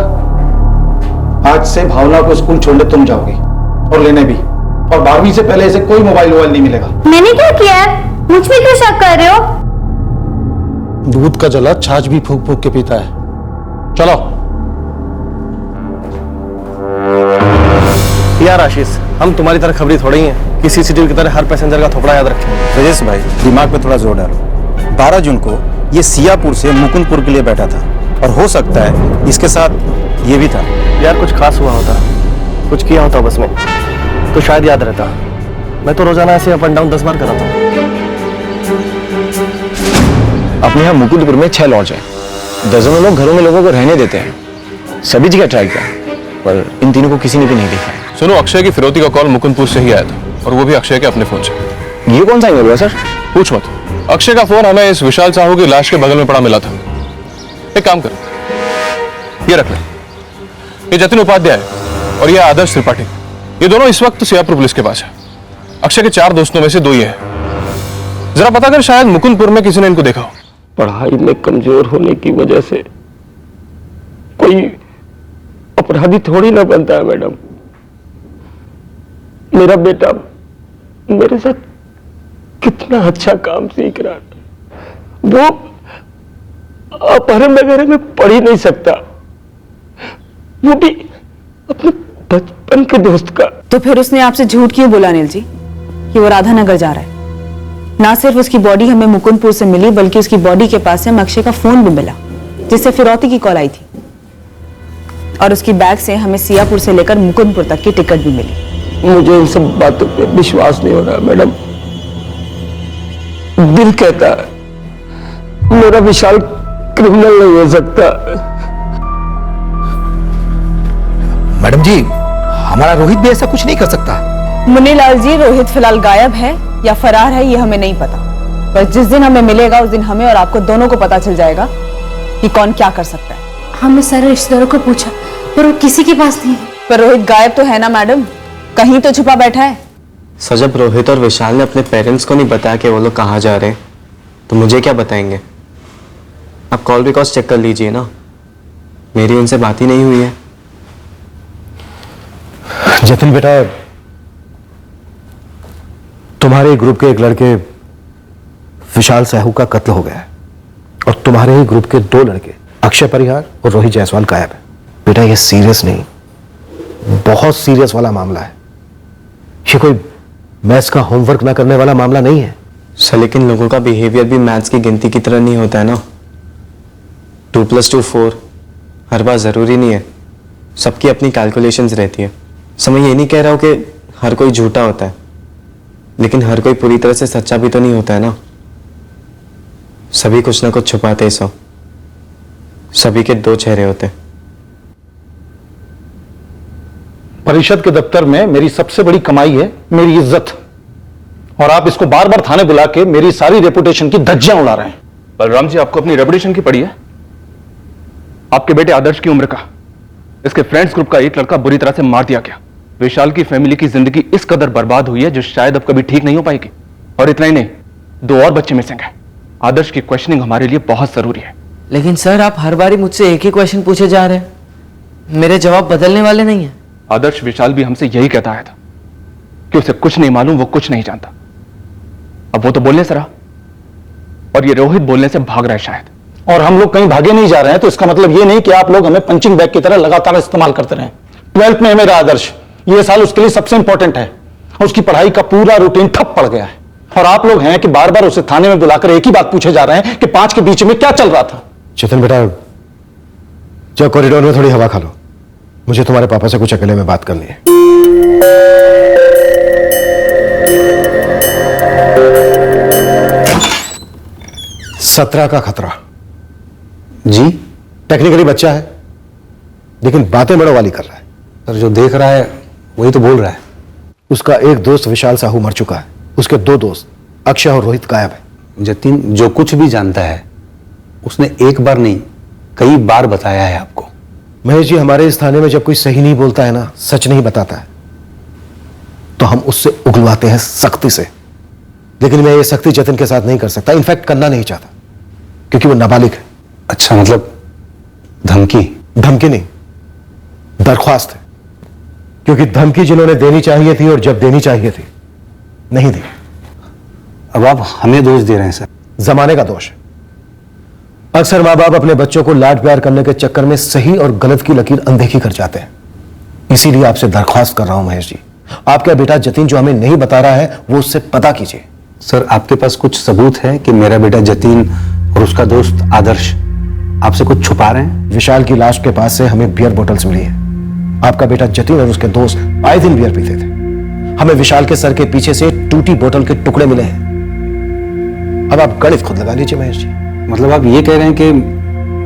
आज से भावना को स्कूल छोड़ने तुम जाओगी, और लेने भी। और 12वीं से पहले इसे कोई मोबाइल नहीं मिलेगा। मैंने क्या किया है? मुझ पे क्यों शक कर रहे हो? दूध का जला छाछ भी फूक फूक के पीता है। चलो यार आशीष, हम तुम्हारी तरह खबरी थोड़ी हैं कि सीसीटीवी की तरह हर पैसेंजर का थोपड़ा याद रखें। राजेश भाई, दिमाग पे थोड़ा जोर डालो। 12 जून को ये सियापुर से मुकुंदपुर के लिए बैठा था और हो सकता है इसके साथ ये भी था। यार कुछ खास हुआ होता, कुछ किया होता बस में, तो शायद याद रहता। मैं तो रोजाना ऐसे अप एंड डाउन 10 बार कराता हूँ। अपने यहाँ मुकुंदपुर में 6 लॉज है। दर्जनों लोग घरों में लोगों को रहने देते हैं। सभी जगह ट्राई किया, पर इन तीनों को किसी ने भी नहीं देखा है। सुनो, अक्षय की फिरौती का कॉल मुकुंदपुर से ही आया था, और वो भी अक्षय के अपने फोन से। ये कौन सा ईमेल हुआ सर? पूछ मत। अक्षय का फोन हमें इस विशाल साहू की लाश के बगल में पड़ा मिला था। एक काम कर, ये रख ले। ये जतिन उपाध्याय और ये आदर्श त्रिपाठी, ये दोनों इस वक्त सियापुर पुलिस के पास है। अक्षय के 4 दोस्तों में से 2 ये हैं। जरा पता कर, शायद मुकुंदपुर में किसी ने इनको देखा हो। पढ़ाई में कमजोर होने की वजह से कोई अपराधी थोड़ी ना बनता है मैडम। मेरा बेटा मेरे साथ कितना अच्छा काम सीख रहा है। वो अपहरण वगैरह में पढ़ ही नहीं सकता, वो भी अपने बचपन के दोस्त का। तो फिर उसने आपसे झूठ क्यों बोला अनिल जी कि वो राधानगर जा रहा है? ना सिर्फ उसकी बॉडी हमें मुकुंदपुर से मिली, बल्कि उसकी बॉडी के पास से अक्षय का फोन भी मिला, जिससे फिरौती की कॉल आई थी। और उसकी बैग से हमें सियापुर से लेकर मुकुंदपुर तक की टिकट भी मिली। मुझे इन सब बातों पे विश्वास नहीं हो रहा मैडम। दिल कहता है मेरा विशाल क्रिमिनल नहीं हो सकता। मैडम जी, हमारा रोहित भी ऐसा कुछ नहीं कर सकता। मुन्नीलाल जी, रोहित फिलहाल गायब है या फरार है ये हमें नहीं पता, पर जिस दिन हमें मिलेगा उस दिन हमें और आपको दोनों को पता चल जाएगा कि कौन क्या कर सकता है। हमने सारे रिश्तेदारों को पूछा, पर वो किसी के पास नहीं है। पर रोहित गायब तो है ना मैडम, कहीं तो छुपा बैठा है। सर, जब रोहित और विशाल ने अपने पेरेंट्स को नहीं बताया कि वो लोग कहाँ जा रहे हैं, तो मुझे क्या बताएंगे? आप कॉल रिकॉर्ड चेक कर लीजिए ना, मेरी उनसे बात ही नहीं हुई है। जतिन बेटा, तुम्हारे ग्रुप के एक लड़के विशाल साहू का कत्ल हो गया है, और तुम्हारे ही ग्रुप के 2 लड़के अक्षय परिहार और रोहित जायसवाल गायब है। बेटा ये सीरियस नहीं, बहुत सीरियस वाला मामला है। ये कोई मैथ्स का होमवर्क ना करने वाला मामला नहीं है। सर, लेकिन लोगों का बिहेवियर भी मैथ्स की गिनती की तरह नहीं होता है ना। 2 + 2 4 हर बार जरूरी नहीं है। सबकी अपनी कैलकुलेशंस रहती है। सर मैं ये नहीं कह रहा हूँ कि हर कोई झूठा होता है, लेकिन हर कोई पूरी तरह से सच्चा भी तो नहीं होता है ना। सभी कुछ ना कुछ छुपाते हैं सर। सभी के दो चेहरे होते हैं। परिषद के दफ्तर में मेरी सबसे बड़ी कमाई है मेरी इज्जत, और आप इसको बार बार थाने बुला के मेरी सारी रेपुटेशन की धज्जियां उड़ा रहे हैं। बलराम जी, आपको अपनी रेपुटेशन की पड़ी है? आपके बेटे आदर्श की उम्र का इसके फ्रेंड्स ग्रुप का एक लड़का बुरी तरह से मार दिया गया। विशाल की फैमिली की जिंदगी इस कदर बर्बाद हुई है जो शायद अब कभी ठीक नहीं हो पाएगी। और इतना ही नहीं, 2 और बच्चे मिसिंग हैं। आदर्श की क्वेश्चनिंग हमारे लिए बहुत जरूरी है। लेकिन सर आप हर बारी मुझसे एक ही क्वेश्चन पूछे जा रहे हैं, मेरे जवाब बदलने वाले नहीं है। आदर्श विशाल भी हमसे यही कहता आया था कि उसे कुछ नहीं मालूम, वो कुछ नहीं जानता। अब वो तो बोलने से रहा, और ये रोहित बोलने से भाग रहा है शायद। और हम लोग कहीं भागे नहीं जा रहे हैं, तो इसका मतलब ये नहीं कि आप लोग हमें पंचिंग बैग की तरह लगातार इस्तेमाल करते रहे। 12th में है मेरा आदर्श, ये साल उसके लिए सबसे इंपॉर्टेंट है। उसकी पढ़ाई का पूरा रूटीन ठप पड़ गया है, और आप लोग हैं कि बार बार उसे थाने में बुलाकर एक ही बात पूछे जा रहे हैं कि 5 के बीच में क्या चल रहा था। चेतन बेटा, जब कॉरिडोर में थोड़ी हवा खा लो, मुझे तुम्हारे पापा से कुछ अकेले में बात करनी है। सत्रह का खतरा जी। टेक्निकली बच्चा है, लेकिन बातें बड़ों वाली कर रहा है। सर जो देख रहा है वही तो बोल रहा है। उसका एक दोस्त विशाल साहू मर चुका है, उसके 2 दोस्त अक्षय और रोहित गायब है। जतिन जो कुछ भी जानता है उसने एक बार नहीं कई बार बताया है आपको। महेश जी, हमारे इस थाने में जब कोई सही नहीं बोलता है ना, सच नहीं बताता है, तो हम उससे उगलवाते हैं सख्ती से। लेकिन मैं ये सख्ती जतिन के साथ नहीं कर सकता, इनफैक्ट करना नहीं चाहता, क्योंकि वो नाबालिग है। अच्छा, मतलब धमकी? धमकी नहीं, दरख्वास्त है। क्योंकि धमकी जिन्होंने देनी चाहिए थी और जब देनी चाहिए थी, नहीं दी। अब आप हमें दोष दे रहे हैं सर। जमाने का दोष है। अक्सर मां बाप अपने बच्चों को लाड प्यार करने के चक्कर में सही और गलत की लकीर अनदेखी कर जाते हैं। इसीलिए आपसे दरख्वास्त कर रहा हूं महेश जी, आपका बेटा जतिन जो हमें नहीं बता रहा है, वो उससे पता कीजिए। सर आपके पास कुछ सबूत है कि मेरा बेटा जतिन और उसका दोस्त आदर्श आपसे कुछ छुपा रहे हैं? विशाल की लाश के पास से हमें बियर बोतल्स मिली है। आपका बेटा जतिन और उसके दोस्त आए दिन बियर पीते थे। हमें विशाल के सर के पीछे से टूटी बोतल के टुकड़े मिले हैं। अब आप गणित खुद लगा लीजिए महेश जी। मतलब आप ये कह रहे हैं कि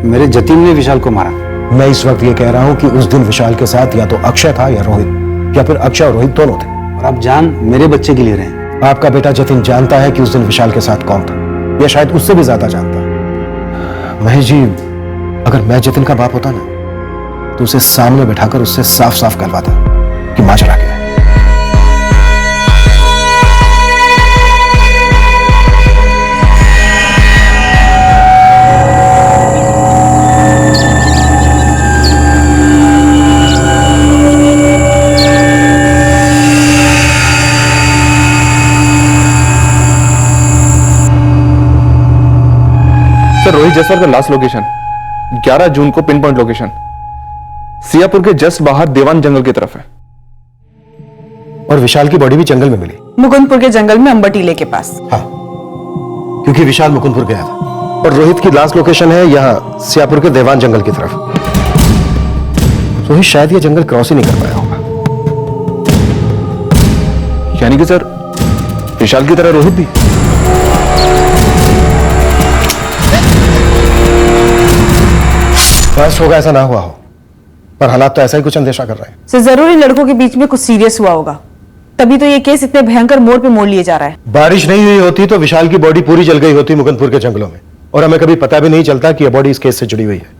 मेरे जतिन ने विशाल को मारा? मैं इस वक्त ये कह रहा हूं कि उस दिन विशाल के साथ या तो अक्षय था या रोहित, या फिर अक्षय और रोहित दोनों थे। और आप जान मेरे बच्चे के लिए रहे हैं? आपका बेटा जतिन जानता है कि उस दिन विशाल के साथ कौन था, या शायद उससे भी ज्यादा जानता है। महेश जी, अगर मैं जतिन का बाप होता ना, तो उसे सामने बिठाकर उससे साफ साफ कहलवाता कि माजरा क्या है। सर, रोहित जायसवाल का लास्ट लोकेशन 11 जून को पिन पॉइंट लोकेशन सियापुर के जस्ट बाहर देवान जंगल की तरफ है। और विशाल की बॉडी भी जंगल में मिली, मुकुंदपुर के जंगल में अंबर टीले के पास। हाँ, क्योंकि विशाल मुकुंदपुर गया था। और रोहित की लास्ट लोकेशन है यहाँ सियापुर के देवान जंगल की तरफ। रोहित शायद ये जंगल क्रॉस ही नहीं कर पाया होगा। यानी कि सर विशाल की तरह रोहित भी? बस होगा ऐसा ना हुआ हो, पर हालात तो ऐसा ही कुछ अंदेशा कर रहे हैं। सर जरूरी लड़कों के बीच में कुछ सीरियस हुआ होगा, तभी तो ये केस इतने भयंकर मोड़ पे मोड़ लिए जा रहा है। बारिश नहीं हुई होती तो विशाल की बॉडी पूरी जल गई होती मुकुंदपुर के जंगलों में, और हमें कभी पता भी नहीं चलता कि यह बॉडी इस केस से जुड़ी हुई है।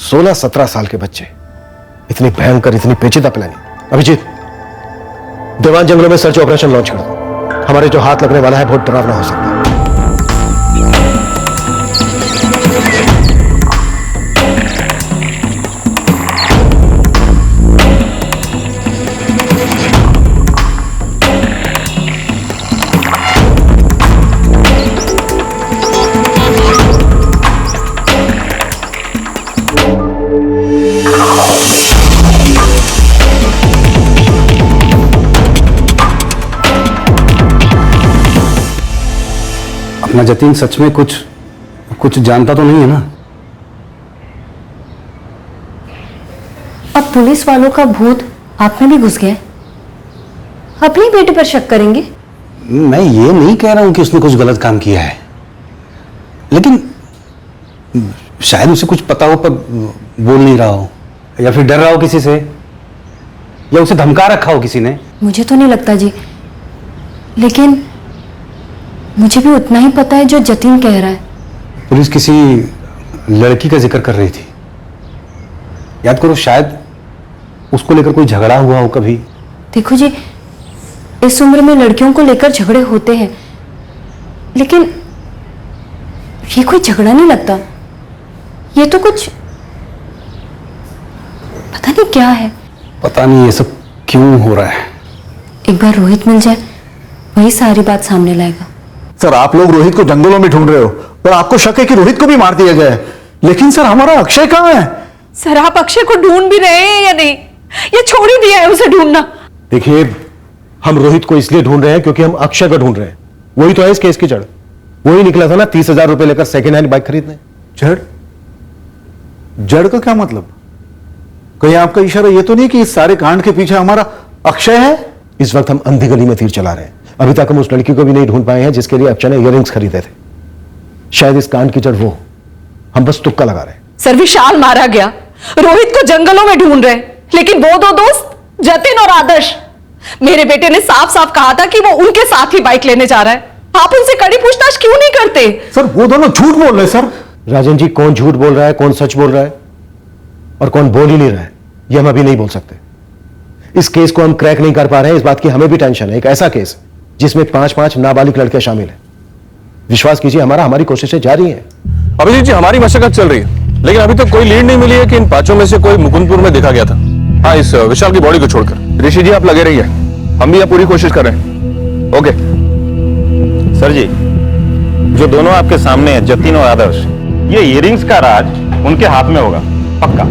16-17 साल के बच्चे, इतनी भयंकर, इतनी पेचीदा प्लानिंग। अभिजीत, देवान जंगलों में सर्च ऑपरेशन लॉन्च कर दो। हमारे जो हाथ लगने वाला है बहुत डरावना हो सकता है। अपना जतिन सच में कुछ जानता तो नहीं है ना? पुलिस वालों का भूत आप में भी घुस गया है? अपनी बेटे पर शक करेंगे? मैं ये नहीं कह रहा हूं कि उसने कुछ गलत काम किया है, लेकिन शायद उसे कुछ पता हो पर बोल नहीं रहा हो, या फिर डर रहा हो किसी से, या उसे धमका रखा हो किसी ने। मुझे तो नहीं लगता जी, लेकिन मुझे भी उतना ही पता है जो जतिन कह रहा है। पुलिस किसी लड़की का जिक्र कर रही थी, याद करो, शायद उसको लेकर कोई झगड़ा हुआ हो कभी। देखो जी, इस उम्र में लड़कियों को लेकर झगड़े होते हैं, लेकिन ये कोई झगड़ा नहीं लगता। ये तो कुछ पता नहीं क्या है। पता नहीं ये सब क्यों हो रहा है। एक बार रोहित मिल जाए, वही सारी बात सामने लाएगा। सर, आप लोग रोहित को जंगलों में ढूंढ रहे हो और आपको शक है कि रोहित को भी मार दिया गया है, लेकिन सर हमारा अक्षय कहाँ है? सर, आप अक्षय को ढूंढ भी रहे हैं या नहीं? ये छोड़ ही दिया है उसे ढूंढना। देखिए, हम रोहित को इसलिए ढूंढ रहे हैं क्योंकि हम अक्षय को ढूंढ रहे हैं। वही तो है इस केस की जड़। वही निकला था ना 30,000 रुपए लेकर सेकेंड हैंड बाइक खरीदने। जड़? जड़ का क्या मतलब? कहीं आपका इशारा ये तो नहीं कि इस सारे कांड के पीछे हमारा अक्षय है? इस वक्त हम अंधी गली में तीर चला रहे हैं। अभी तक हम उस लड़की को भी नहीं ढूंढ पाए हैं जिसके लिए अक्षय ने इयररिंग्स खरीदे थे। शायद इस कांड की जड़ वो। हम बस तुक्का लगा रहे हैं। सर, विशाल मारा गया, रोहित को जंगलों में ढूंढ रहे, लेकिन वो दो दोस्त जतिन और आदर्श, मेरे बेटे ने साफ साफ कहा था कि वो उनके साथ ही बाइक लेने जा रहा है। आप उनसे कड़ी पूछताछ क्यों नहीं करते? सर, वो दोनों झूठ बोल रहे हैं। सर, राजन जी, कौन झूठ बोल रहा है, कौन सच बोल रहा है और कौन बोल ही नहीं रहा है, यह हम अभी नहीं बोल सकते। इस केस को हम क्रैक नहीं कर पा रहे हैं, इस बात की हमें भी टेंशन है। एक ऐसा केस जिसमें 5-5 नाबालिग लड़कियां शामिल हैं। विश्वास कीजिए, हमारी कोशिशें जारी हैं। अभिजीत जी, हमारी मशक्कत चल रही है, लेकिन अभी तक कोई लीड नहीं मिली है कि इन 5 में से कोई मुकुंदपुर में देखा गया था। हाँ, इस विशाल की बॉडी को छोड़कर। ऋषि जी, आप लगे रहिए, हम भी यहाँ पूरी कोशिश कर रहे हैं। ओके सर जी, जो दोनों आपके सामने हैं, जतिन और आदर्श, ये इयररिंग्स का राज उनके हाथ में होगा, पक्का।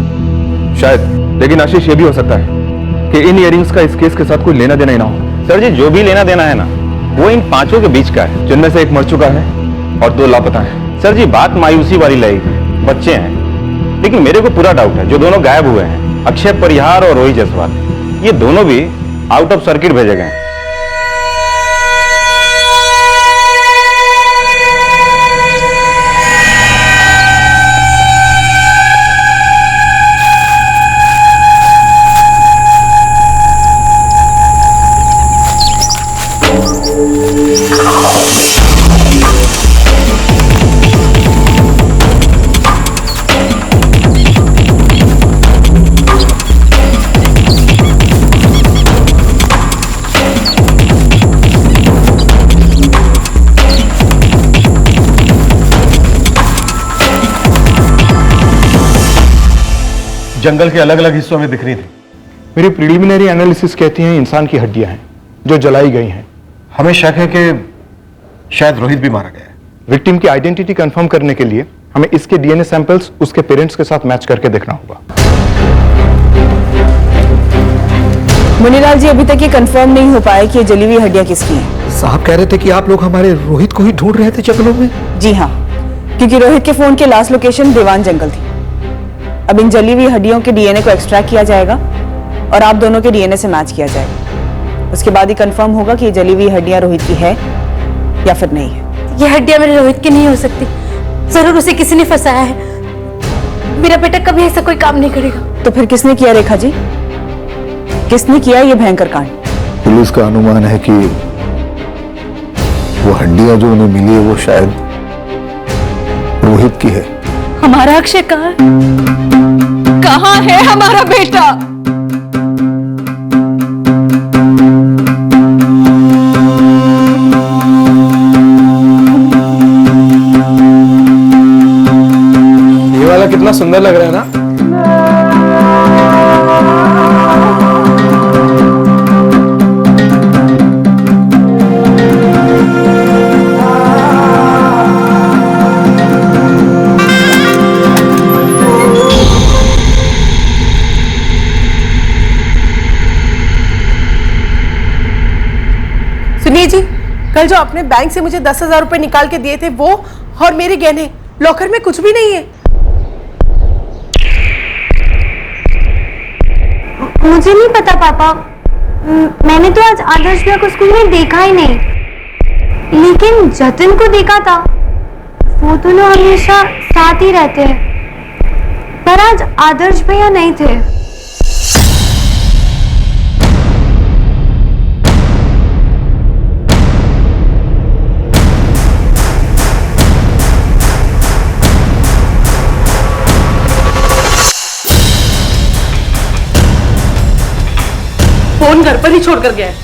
शायद, लेकिन आशीष, ये भी हो सकता है कि इन इयररिंग्स का इस केस के साथ कोई लेना देना ही ना हो। सर जी, जो भी लेना देना है ना, वो इन 5 के बीच का है, जिनमें से एक मर चुका है और 2 लापता है। सर जी, बात मायूसी वाली लगेगी, बच्चे हैं, लेकिन मेरे को पूरा डाउट है जो दोनों गायब हुए हैं, अक्षय परिहार और रोहित जायसवाल, ये दोनों भी आउट ऑफ सर्किट भेजे गए हैं। जंगल के अलग अलग हिस्सों में बिखरी थी। मेरी प्रिलिमिनरी एनालिसिस कहती हैं इंसान की हड्डियां हैं जो जलाई गई हैं। हमें शक है कि शायद रोहित भी मारा गया है। विक्टिम की आइडेंटिटी कंफर्म करने के लिए हमें इसके डीएनए सैंपल्स उसके पेरेंट्स के साथ मैच करके देखना होगा। मुनीलाल जी, अभी तक ये कंफर्म नहीं हो पाया कि ये जली हुई हड्डियां किसकी हैं। साहब कह रहे थे कि आप लोग हमारे रोहित को ही ढूंढ रहे थे जंगलों में। जी हाँ, क्योंकि रोहित के फोन के लास्ट लोकेशन देवान जंगल थी। अब इन जली हुई हड्डियों के डीएनए को एक्सट्रैक्ट किया जाएगा और आप दोनों के डीएनए से मैच किया जाएगा। उसके बाद ही कंफर्म होगा कि ये जली हुई हड्डियां रोहित की है या फिर नहीं है। ये हड्डियां मेरे रोहित की नहीं हो सकती, जरूर उसे किसी ने फंसाया है। मेरा बेटा कभी ऐसा कोई काम नहीं करेगा। तो फिर किसने किया रेखा जी? किसने किया ये भयंकर कांड? पुलिस का अनुमान है कि वो हड्डियां जो उन्हें मिली है वो शायद रोहित की है। हमारा अक्षय कहाँ है? कहाँ है हमारा बेटा? ये वाला कितना सुंदर लग रहा है ना? सुनिए जी, कल जो आपने बैंक से मुझे 10,000 रुपए निकाल के दिए थे वो और मेरे गहने लॉकर में कुछ भी नहीं है। मुझे नहीं पता पापा। मैंने तो आज आदर्श भैया को स्कूल में देखा ही नहीं, लेकिन जतिन को देखा था। वो दोनों हमेशा साथ ही रहते हैं, पर आज आदर्श भैया नहीं थे। फोन घर पर ही छोड़कर गया है।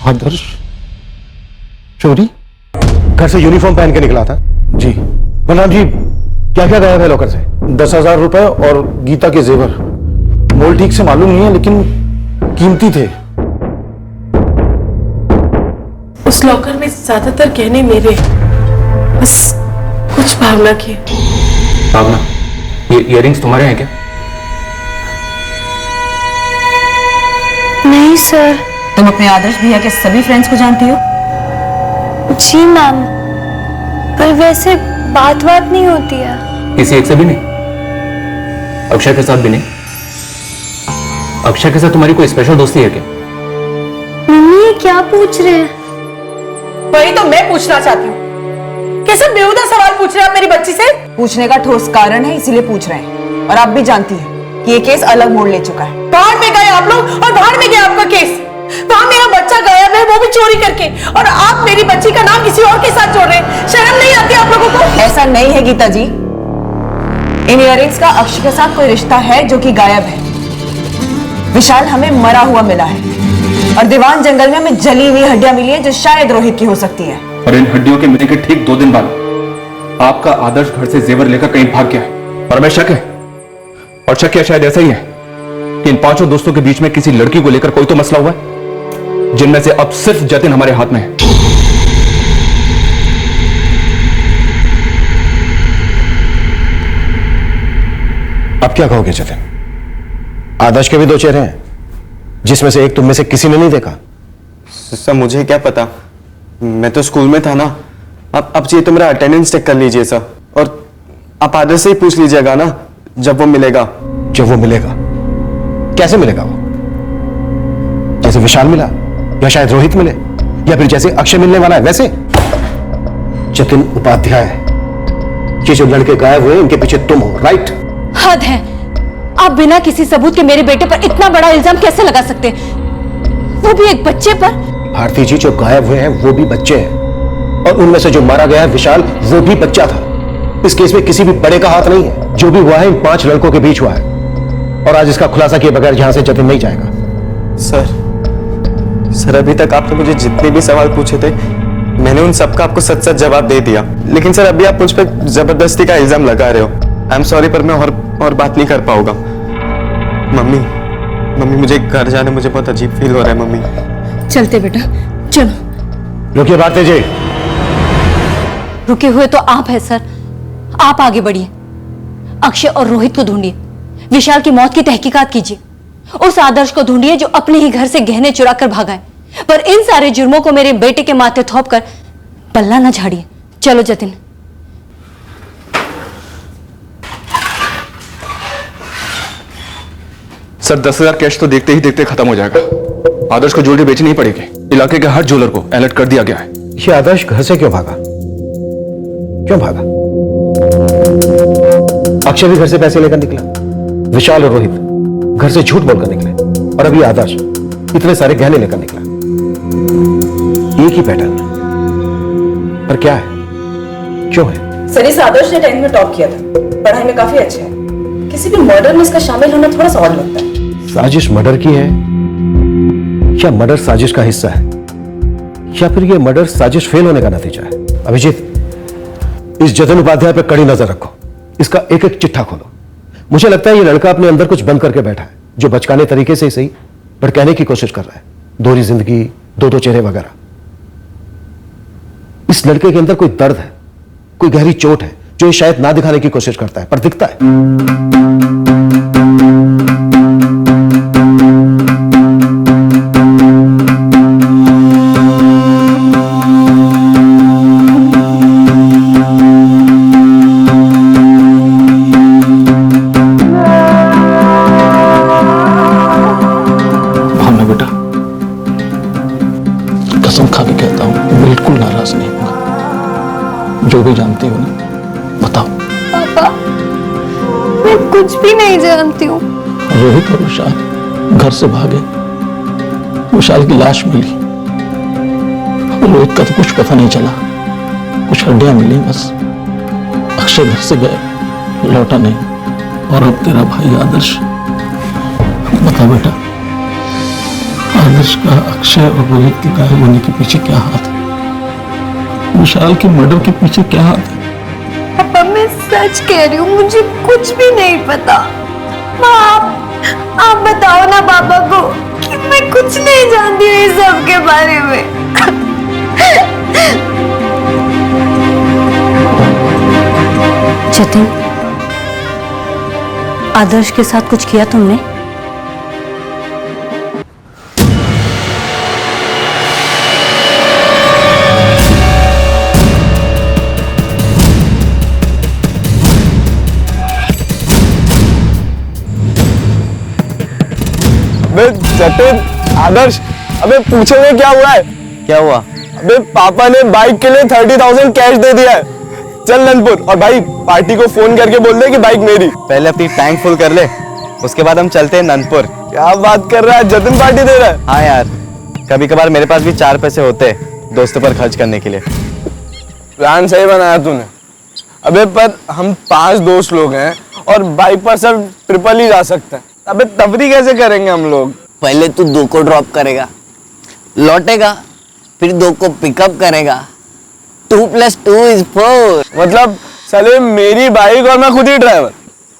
आदर्श चोरी? घर से यूनिफॉर्म पहन के निकला था जी। बलराम जी, क्या क्या गायब है लॉकर से? 10,000 रुपए और गीता के जेवर। मोल ठीक से मालूम नहीं है, लेकिन कीमती थे। उस लॉकर में ज्यादातर गहने मेरे, बस कुछ भावना के। भावना, ये इयररिंग्स तुम्हारे हैं क्या? नहीं सर। तुम अपने आदर्श भैया के सभी फ्रेंड्स को जानती हो? जी मैम, पर वैसे बात नहीं होती है। किसी एक से भी नहीं? अक्षय के साथ भी नहीं? अक्षय के साथ तुम्हारी कोई स्पेशल दोस्ती है क्या? मम्मी ये क्या पूछ रहे हैं? वही तो मैं पूछना चाहती हूँ। कैसे बेहुदा सवाल पूछ रहे हैं आप मेरी बच्ची से? पूछने का ठोस कारण है, इसीलिए पूछ रहे हैं। और आप भी जानती हैं कि ये केस अलग मोड़ ले चुका है। बाहर में गए आप लोग और बाहर में गया आपका केस। वहां मेरा बच्चा गायब है, वो भी चोरी करके, और आप मेरी बच्ची का नाम किसी और के साथ जोड़ रहे हैं। शर्म नहीं आती आप लोगों को? ऐसा नहीं है गीता जी, इन इयररिंग्स का अक्षय के साथ कोई रिश्ता है जो कि गायब है। विशाल हमें मरा हुआ मिला है और दीवान जंगल में हमें जली हुई हड्डियां मिली है जो शायद रोहित की हो सकती है। और इन हड्डियों के मिलने के ठीक 2 दिन बाद आपका आदर्श घर से जेवर लेकर कहीं भाग गया है। और हमें शक है, और शक क्या शायद ऐसा ही है कि इन 5 दोस्तों के बीच में किसी लड़की को लेकर कोई तो मसला हुआ है, जिनमें से अब सिर्फ जतिन हमारे हाथ में है। अब क्या कहोगे जतिन? आदर्श के भी 2 चेहरे हैं, जिसमें से एक तुम में से किसी ने नहीं देखा। सर मुझे क्या पता, मैं तो स्कूल में था ना। अब चाहिए तो मेरा अटेंडेंस चेक कर लीजिए सर, और आप आदर्श से ही पूछ लीजिएगा ना जब वो मिलेगा। जब वो मिलेगा? कैसे मिलेगा वो? जैसे विशाल मिला, या शायद रोहित मिले, या फिर जैसे अक्षय मिलने वाला है वैसे? जतिन उपाध्याय, ये जो लड़के गायब हुए इनके पीछे तुम हो, राइट? हद है, आप बिना किसी सबूत के मेरे बेटे पर इतना बड़ा इल्जाम कैसे लगा सकते, वो भी एक बच्चे पर? भारती जी, जो गायब हुए हैं वो भी बच्चे हैं, और उनमें से जो मारा गया है विशाल, वो भी बच्चा था। इस केस में किसी भी बड़े का हाथ नहीं है। जो भी हुआ है इन 5 लड़कों के बीच हुआ है, और आज इसका खुलासा किए बगैर यहां से जतिन नहीं जाएगा। सर अभी तक आपने मुझे जितने भी सवाल पूछे थे, मैंने उन सबका आपको सच सच जवाब दे दिया। लेकिन सर अभी आप मुझ पर जबरदस्ती का इल्जाम लगा रहे हो। आई एम सॉरी, पर मैं और बात नहीं कर पाऊंगा। मम्मी मुझे घर जाने मुझे बहुत अजीब फील हो रहा है। मम्मी चलते बेटा, चलो। रुकिए भारती जी। रुके हुए तो आप है सर, आप आगे बढ़िए। अक्षय और रोहित को ढूंढिए, विशाल की मौत की तहकीकात कीजिए, उस आदर्श को ढूंढिए जो अपने ही घर से गहने चुरा कर भागा है। पर इन सारे जुर्मों को मेरे बेटे के माथे थोप कर पल्ला न झाड़िए। चलो जतिन। सर 10,000 कैश तो देखते ही देखते खत्म हो जाएगा। आदर्श को ज्वेलरी बेचनी ही पड़ेगी। इलाके के हर ज्वेलर को अलर्ट कर दिया गया है। ये आदर्श घर से क्यों भागा? क्यों भागा? अक्षय भी घर से पैसे लेकर निकला, विशाल और रोहित घर से झूठ बोलकर निकले, और अभी आदर्श इतने सारे गहने लेकर निकला। एक ही पैटर्न, पर क्या है, क्यों है? सर इस आदर्श ने 10th में टॉप किया था, पढ़ाई में काफी अच्छा है। किसी भी मर्डर में इसका शामिल होना थोड़ा सा और लगता है। साजिश मर्डर की है, या मर्डर साजिश का हिस्सा है, या फिर यह मर्डर साजिश फेल होने का नतीजा है? अभिजीत, इस जतिन उपाध्याय पर कड़ी नजर रखो, इसका एक एक चिट्ठा खोलो। मुझे लगता है ये लड़का अपने अंदर कुछ बंद करके बैठा है, जो बचकाने तरीके से ही सही पर कहने की कोशिश कर रहा है। दोहरी जिंदगी, 2-2 चेहरे वगैरह। इस लड़के के अंदर कोई दर्द है, कोई गहरी चोट है, जो ये शायद ना दिखाने की कोशिश करता है, पर दिखता है। जो भी जानती हो ना बताओ। पापा, मैं कुछ भी नहीं जानती हूँ। रोहित और विशाल घर से भागे, विशाल की लाश मिली, रोहित का तो कुछ पता नहीं चला, कुछ हड्डियां मिली बस। अक्षय घर से गए, लौटा नहीं। और अब तेरा भाई आदर्श, बता बेटा, आदर्श का अक्षय और रोहित के गायब होने के पीछे क्या हाथ है? विशाल के मर्डर के पीछे क्या हाथ है? पापा, मैं सच कह रही हूँ, मुझे कुछ भी नहीं पता। आप बताओ ना पापा को कि मैं कुछ नहीं जानती हूँ इस सब के बारे में। जतिन, आदर्श के साथ कुछ किया तुमने? अबे जतिन, आदर्श, अबे पूछोगे क्या हुआ है? क्या हुआ? अबे पापा ने बाइक के लिए 30,000 कैश दे दिया है। चल नंदपुर, और भाई पार्टी को फोन करके बोल दे कि बाइक मेरी। पहले अपनी टैंक फुल कर ले, उसके बाद हम चलते हैं नंदपुर। क्या बात कर रहा है, जतिन पार्टी दे रहा है? हाँ यार, कभी कभार मेरे पास भी 4 पैसे होते हैं दोस्तों पर खर्च करने के लिए। प्लान सही बनाया तूने। अबे पर हम 5 दोस्त लोग हैं और बाइक पर सब ट्रिपल ही जा सकते हैं। अबे तफरी कैसे करेंगे हम लोग? पहले तू 2 को ड्रॉप करेगा, लौटेगा, फिर 2 को पिकअप करेगा। 2 + 2 = 4। मतलब साले मेरी बाइक और मैं खुद ही ड्राइवर।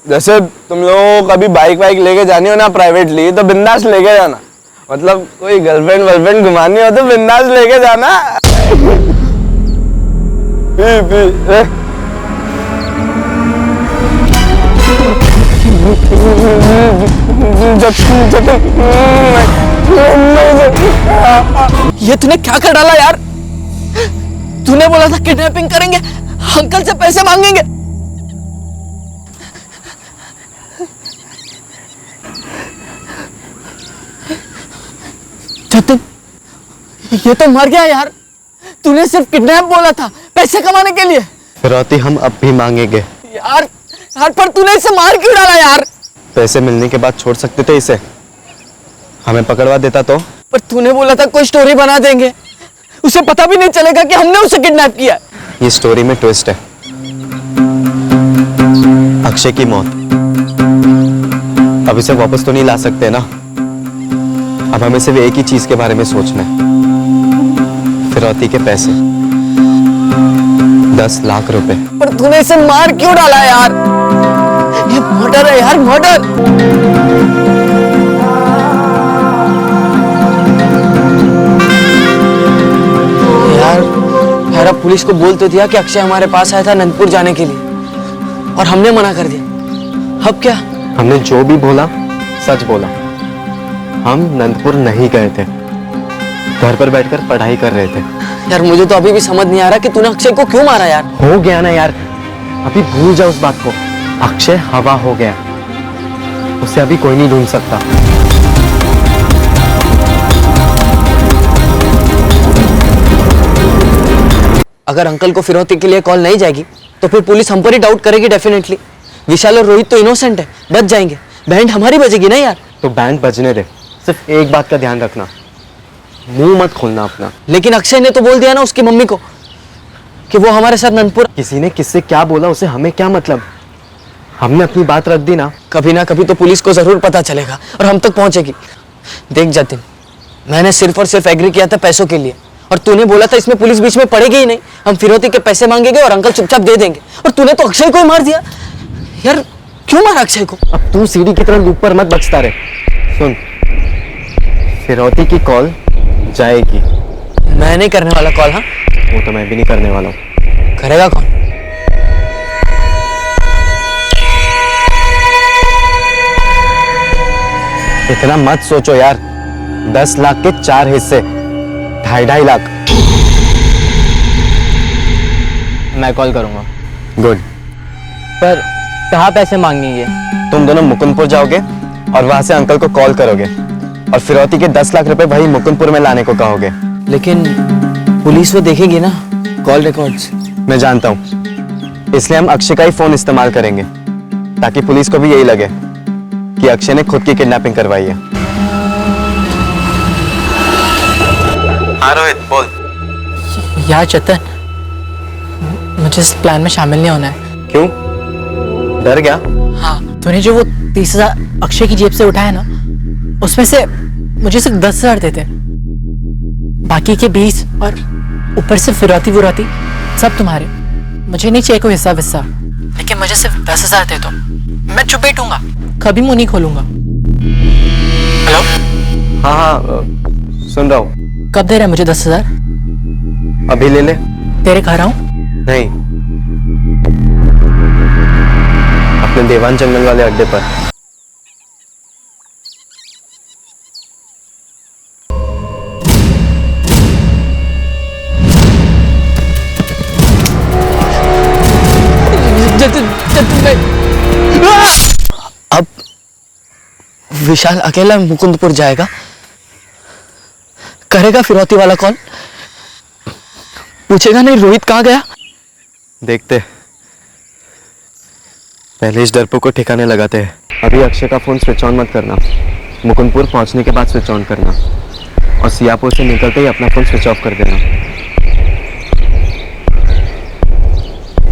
जैसे तुम लोगों को कभी बाइक वाइक लेके जानी हो ना प्राइवेटली, तो बिंदास लेके जाना। मतलब कोई गर्लफ्रेंड वर्लफ्रेंड घुमानी हो तो बिंदास लेके जाना। ये तूने क्या कर डाला यार? तूने बोला था किडनैपिंग करेंगे, अंकल से पैसे मांगेंगे। जतिन, ये तो मर गया यार। तूने सिर्फ किडनैप बोला था पैसे कमाने के लिए। फिरौती हम अब भी मांगेंगे। यार पर तूने इसे मार क्यों डाला यार? पैसे मिलने के बाद छोड़ सकते थे इसे, हमें पकड़वा देता तो। पर तूने बोला था कोई स्टोरी बना देंगे, उसे पता भी नहीं चलेगा कि हमने उसे किडनैप किया है। ये स्टोरी में ट्विस्ट है, अक्षय की मौत। अब इसे वापस तो नहीं ला सकते ना। अब हमें सिर्फ एक ही चीज के बारे में सोचना है, फिरौती के पैसे, 10 लाख रुपए। पर तूने इसे मार क्यों डाला यार? ये मर्डर है यार, मर्डर। यार अब पुलिस को बोल तो दिया कि अक्षय हमारे पास आया था नंदपुर जाने के लिए, और हमने मना कर दिया। अब क्या? हमने जो भी बोला सच बोला। हम नंदपुर नहीं गए थे, घर पर बैठकर पढ़ाई कर रहे थे। यार मुझे तो अभी भी समझ नहीं आ रहा कि तूने अक्षय को क्यों मारा यार। हो गया ना यार, अभी भूल जाओ उस बात को। अक्षय हवा हो गया, उसे अभी कोई नहीं ढूंढ सकता। अगर अंकल को फिरौती के लिए कॉल नहीं जाएगी तो फिर पुलिस हम पर ही डाउट करेगी डेफिनेटली। विशाल और रोहित तो इनोसेंट है, बच जाएंगे। बैंड हमारी बजेगी ना यार। तो बैंड बजने दे, सिर्फ एक बात का ध्यान रखना, मुंह मत खोलना अपना। लेकिन अक्षय ने तो बोल दिया ना उसकी मम्मी को कि वो हमारे साथ नंदपुर। किसी ने किससे क्या बोला उसे हमें क्या मतलब? हमने अपनी बात रख दी ना कभी तो पुलिस को जरूर पता चलेगा और हम तक पहुंचेगी। देख जतिन, मैंने सिर्फ और सिर्फ एग्री किया था पैसों के लिए, और तूने बोला था इसमें पुलिस बीच में पड़ेगी ही नहीं, हम फिरौती के पैसे मांगेंगे और अंकल चुपचाप दे देंगे। और तूने तो अक्षय को ही मार दिया यार। क्यों मारा अक्षय को? अब तू सीढ़ी की तरह लूप पर मत बचता रहे। सुन, फिरौती की कॉल जाएगी। मैं नहीं करने वाला कॉल। हाँ, वो तो मैं भी नहीं करने वाला हूँ। करेगा कौन? इतना मत सोचो यार, 10 लाख के 4 हिस्से, 2.5 लाख। मैं कॉल करूंगा। गुड। पर कहाँ पैसे मांगेंगे? तुम दोनों मुकुंदपुर जाओगे और वहां से अंकल को कॉल करोगे और फिरौती के 10 लाख रुपए वही मुकुंदपुर में लाने को कहोगे। लेकिन पुलिस वो देखेगी ना कॉल रिकॉर्ड्स। मैं जानता हूं, इसलिए हम अक्षय का ही फोन इस्तेमाल करेंगे ताकि पुलिस को भी यही लगे कि अक्षय ने खुद की किडनैपिंग करवाई है। हाँ रोहित बोल। यार जतन, मुझे इस प्लान में शामिल नहीं होना है। क्यों? डर गया? हाँ, तूने जो वो 30,000 अक्षय की जेब से उठाया ना, उसमें से मुझे सिर्फ 10,000 देते, बाकी के 20 और ऊपर से फिरौती वुरौती सब तुम्हारे। मुझे नहीं चाहिए कोई हिस्सा विस्सा, लेकिन मुझे सिर्फ 10,000 दे दो। मैं चुप बैठूंगा, कभी मुंह नहीं खोलूंगा। हेलो? हाँ हाँ सुन रहा हूँ। कब दे रहा है मुझे 10,000? अभी ले ले। तेरे घर आऊं? नहीं, अपने देवान जंगल वाले अड्डे पर। अब विशाल अकेला मुकुंदपुर जाएगा, करेगा फिरौती वाला कॉल, पूछेगा नहीं रोहित कहाँ गया। देखते, पहले इस डरपोक को ठिकाने लगाते हैं। अभी अक्षय का फोन स्विच ऑन मत करना, मुकुंदपुर पहुंचने के बाद स्विच ऑन करना, और सियापुर से निकलते ही अपना फोन स्विच ऑफ कर देना।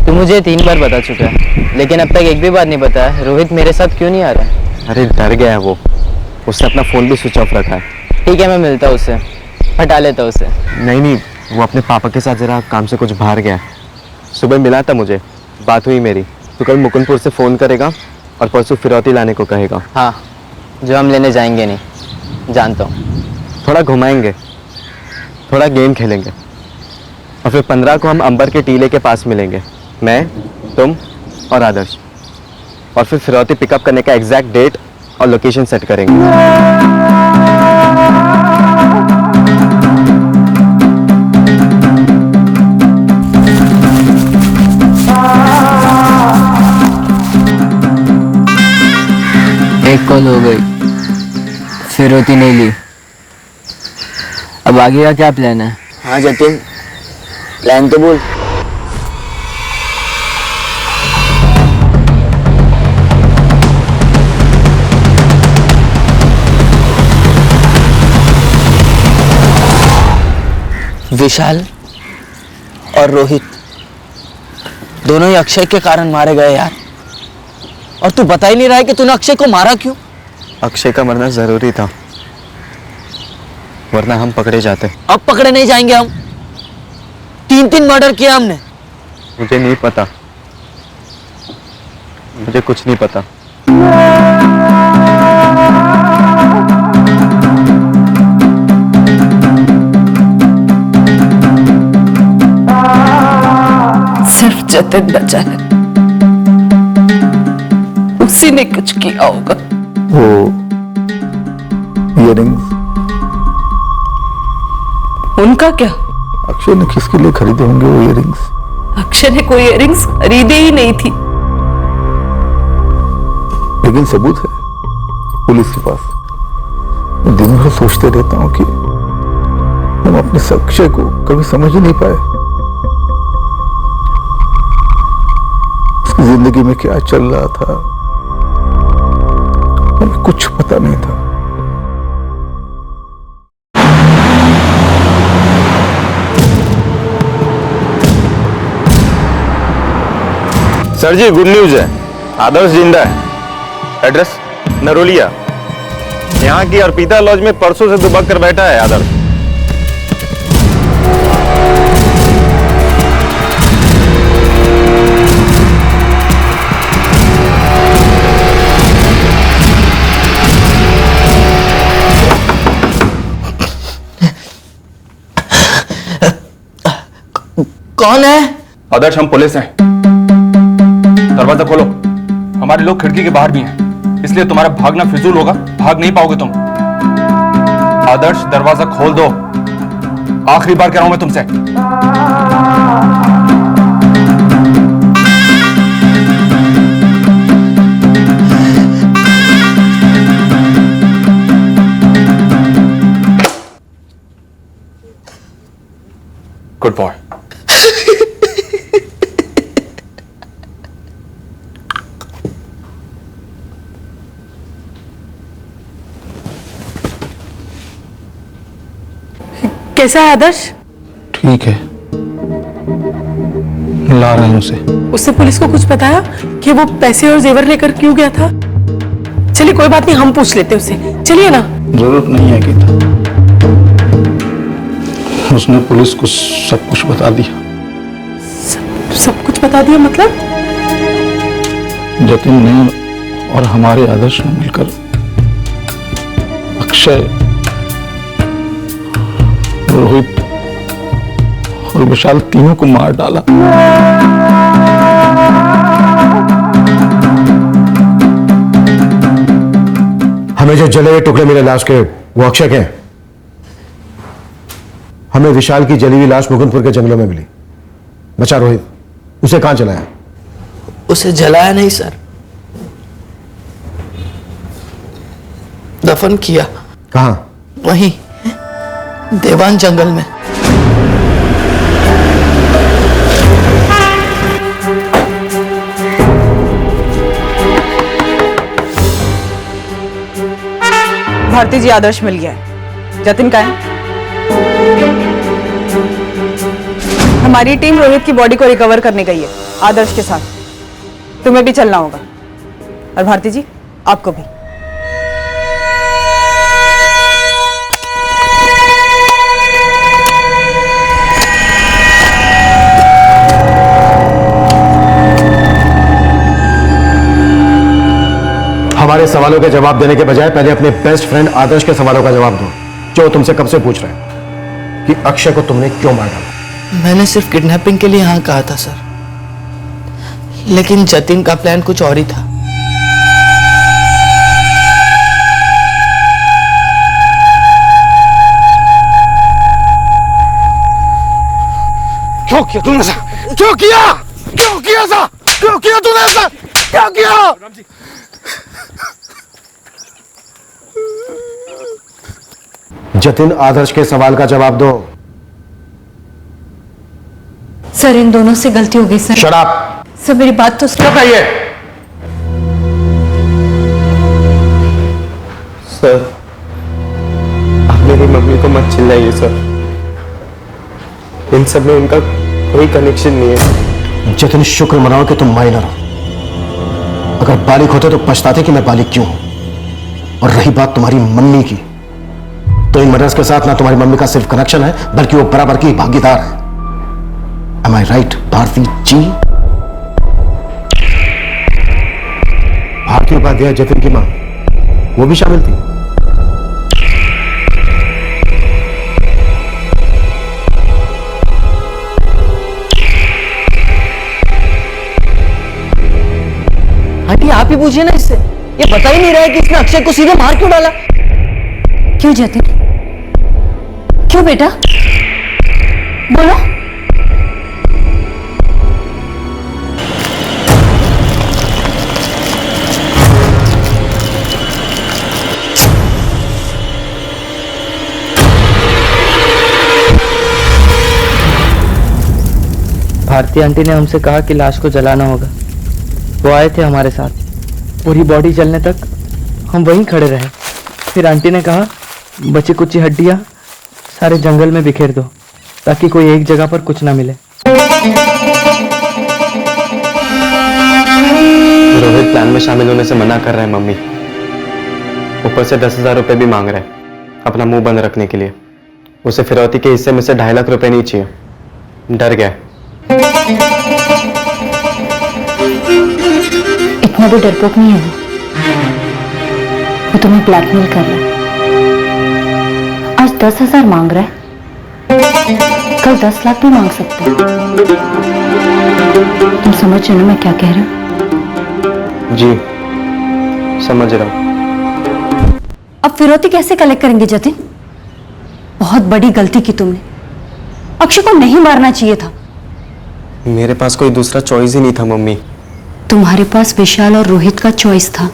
तू मुझे 3 बार बता चुका है, लेकिन अब तक एक भी बात नहीं बताया रोहित मेरे साथ क्यों नहीं आ रहा है। अरे डर गया है वो, उसने अपना फोन भी स्विच ऑफ रखा है। ठीक है, मैं मिलता हूँ उससे, हटा लेता हूँ उसे। नहीं नहीं, वो अपने पापा के साथ जरा काम से कुछ बाहर गया है। सुबह मिला था मुझे, बात हुई मेरी। तो कल मुकुंदपुर से फ़ोन करेगा और परसों फिरौती लाने को कहेगा। हाँ, जो हम लेने जाएंगे नहीं, जानता हूँ। थोड़ा घुमाएंगे, थोड़ा गेम खेलेंगे, और फिर 15 को हम अंबर के टीले के पास मिलेंगे, मैं, तुम और आदर्श। और फिर फिरौती पिकअप करने का एग्जैक्ट डेट और लोकेशन सेट करेंगे। एक कॉल हो गई, फिरौती नहीं ली। अब आगे का क्या प्लान है? हाँ जतिन, प्लान तो बोल। विशाल और रोहित दोनों ही अक्षय के कारण मारे गए यार, और तू बता ही नहीं रहा है कि तूने अक्षय को मारा क्यों? अक्षय का मरना जरूरी था, वरना हम पकड़े जाते। अब पकड़े नहीं जाएंगे हम, 3 मर्डर किया हमने। मुझे नहीं पता, मुझे कुछ नहीं पता। सिर्फ जतिन बचा है, उसी ने कुछ किया होगा। वो इयररिंग्स उनका क्या? अक्षय ने किसके लिए खरीदे होंगे वो इयररिंग्स? अक्षय ने कोई इयररिंग्स खरीदे ही नहीं थी। लेकिन सबूत है पुलिस के पास। मैं दिन भर सोचते रहता हूं कि हम अपने अक्षय को कभी समझ ही नहीं पाए। उसकी जिंदगी में क्या चल रहा था हमें कुछ पता नहीं था। सर जी गुड न्यूज है, आदर्श जिंदा है। एड्रेस नरोलिया। यहाँ की अर्पिता लॉज में परसों से दुबक कर बैठा है आदर्श। कौन है? आदर्श, हम पुलिस हैं। दरवाजा खोलो, हमारे लोग खिड़की के बाहर भी हैं, इसलिए तुम्हारा भागना फिजूल होगा, भाग नहीं पाओगे तुम। आदर्श दरवाजा खोल दो, आखिरी बार कह रहा हूं मैं तुमसे। Good boy. कैसा है आदर्श? ठीक है, ला रहा हूं उसे। उसने पुलिस को कुछ बताया कि वो पैसे और जेवर लेकर क्यों गया था? चलिए कोई बात नहीं, हम पूछ लेते हैं उससे, चलिए ना। जरूरत नहीं है गीता, उसने पुलिस को सब कुछ बता दिया। सब कुछ बता दिया मतलब? जतिन ने और हमारे आदर्श ने मिलकर अक्षय, रोहित और विशाल तीनों को मार डाला। हमें जो जले हुए टुकड़े मिले लाश के, वो अक्षय के हैं। हमें विशाल की जली हुई लाश मुकुंदपुर के जंगलों में मिली। बचा रोहित, उसे कहां जलाया? उसे जलाया नहीं सर, दफन किया। कहां? वहीं देवान जंगल में। भारती जी, आदर्श मिल गया है। जतिन का है? हमारी टीम रोहित की बॉडी को रिकवर करने गई है आदर्श के साथ। तुम्हें भी चलना होगा, और भारती जी आपको भी। हमारे सवालों के जवाब देने के बजाय पहले अपने बेस्ट फ्रेंड आदर्श के सवालों का जवाब दो, जो तुमसे कब से पूछ रहे हैं कि अक्षय को तुमने क्यों मार डाला। मैंने सिर्फ किडनैपिंग के लिए हाँ कहा था सर, लेकिन जतिन का प्लान कुछ और ही था। क्यों किया तूने ऐसा? क्यों किया? क्यों किया ऐसा? क्यों किया तूने ऐसा? क्या किया? जतिन, आदर्श के सवाल का जवाब दो। सर, इन दोनों से गलती हो गई सर। Shut up. सर मेरी बात तो सुनो। सर, आप मेरी मम्मी को मत चिल्लाइए सर, इन सब में उनका कोई कनेक्शन नहीं है। जतिन, शुक्र मनाओ कि तुम माइनर हो। अगर बालिग होते तो पछताते कि मैं बालिग क्यों हूं। और रही बात तुम्हारी मम्मी की, तो इन मर्डर्स के साथ ना तुम्हारी मम्मी का सिर्फ कनेक्शन है, बल्कि वो बराबर की भागीदार है। Am I right, भारती जी? भारती उपाध्याय जतिन की मां, वो भी शामिल थी। आंटी आप ही पूछिए ना इससे, ये बता ही नहीं रहा है कि इसने अक्षय को सीधे मार क्यों डाला। क्यों जतिन? क्यों बेटा? बोलो। भारती आंटी ने हमसे कहा कि लाश को जलाना होगा। वो आए थे हमारे साथ, पूरी बॉडी जलने तक हम वहीं खड़े रहे। फिर आंटी ने कहा बची कुची हड्डियां सारे जंगल में बिखेर दो, ताकि कोई एक जगह पर कुछ ना मिले। रोहित प्लान में शामिल होने से मना कर रहा है मम्मी, ऊपर से 10,000 रुपए भी मांग रहा है अपना मुंह बंद रखने के लिए। उसे फिरौती के हिस्से में से 2.5 लाख रुपए नहीं चाहिए, डर गया। इतना भी डरपोक नहीं है वो तुम्हें ब्लैकमेल कर रहा है। आज 10,000 मांग रहा है, कल 10 लाख भी मांग सकता है। तुम समझ रहे हो मैं क्या कह रहा हूं? जी समझ रहा हूं। अब फिरौती कैसे कलेक्ट करेंगे जतिन? बहुत बड़ी गलती की तुमने। अक्षय को नहीं मारना चाहिए था। मेरे पास कोई दूसरा चॉइस ही नहीं था मम्मी। तुम्हारे पास विशाल और रोहित का चॉइस था,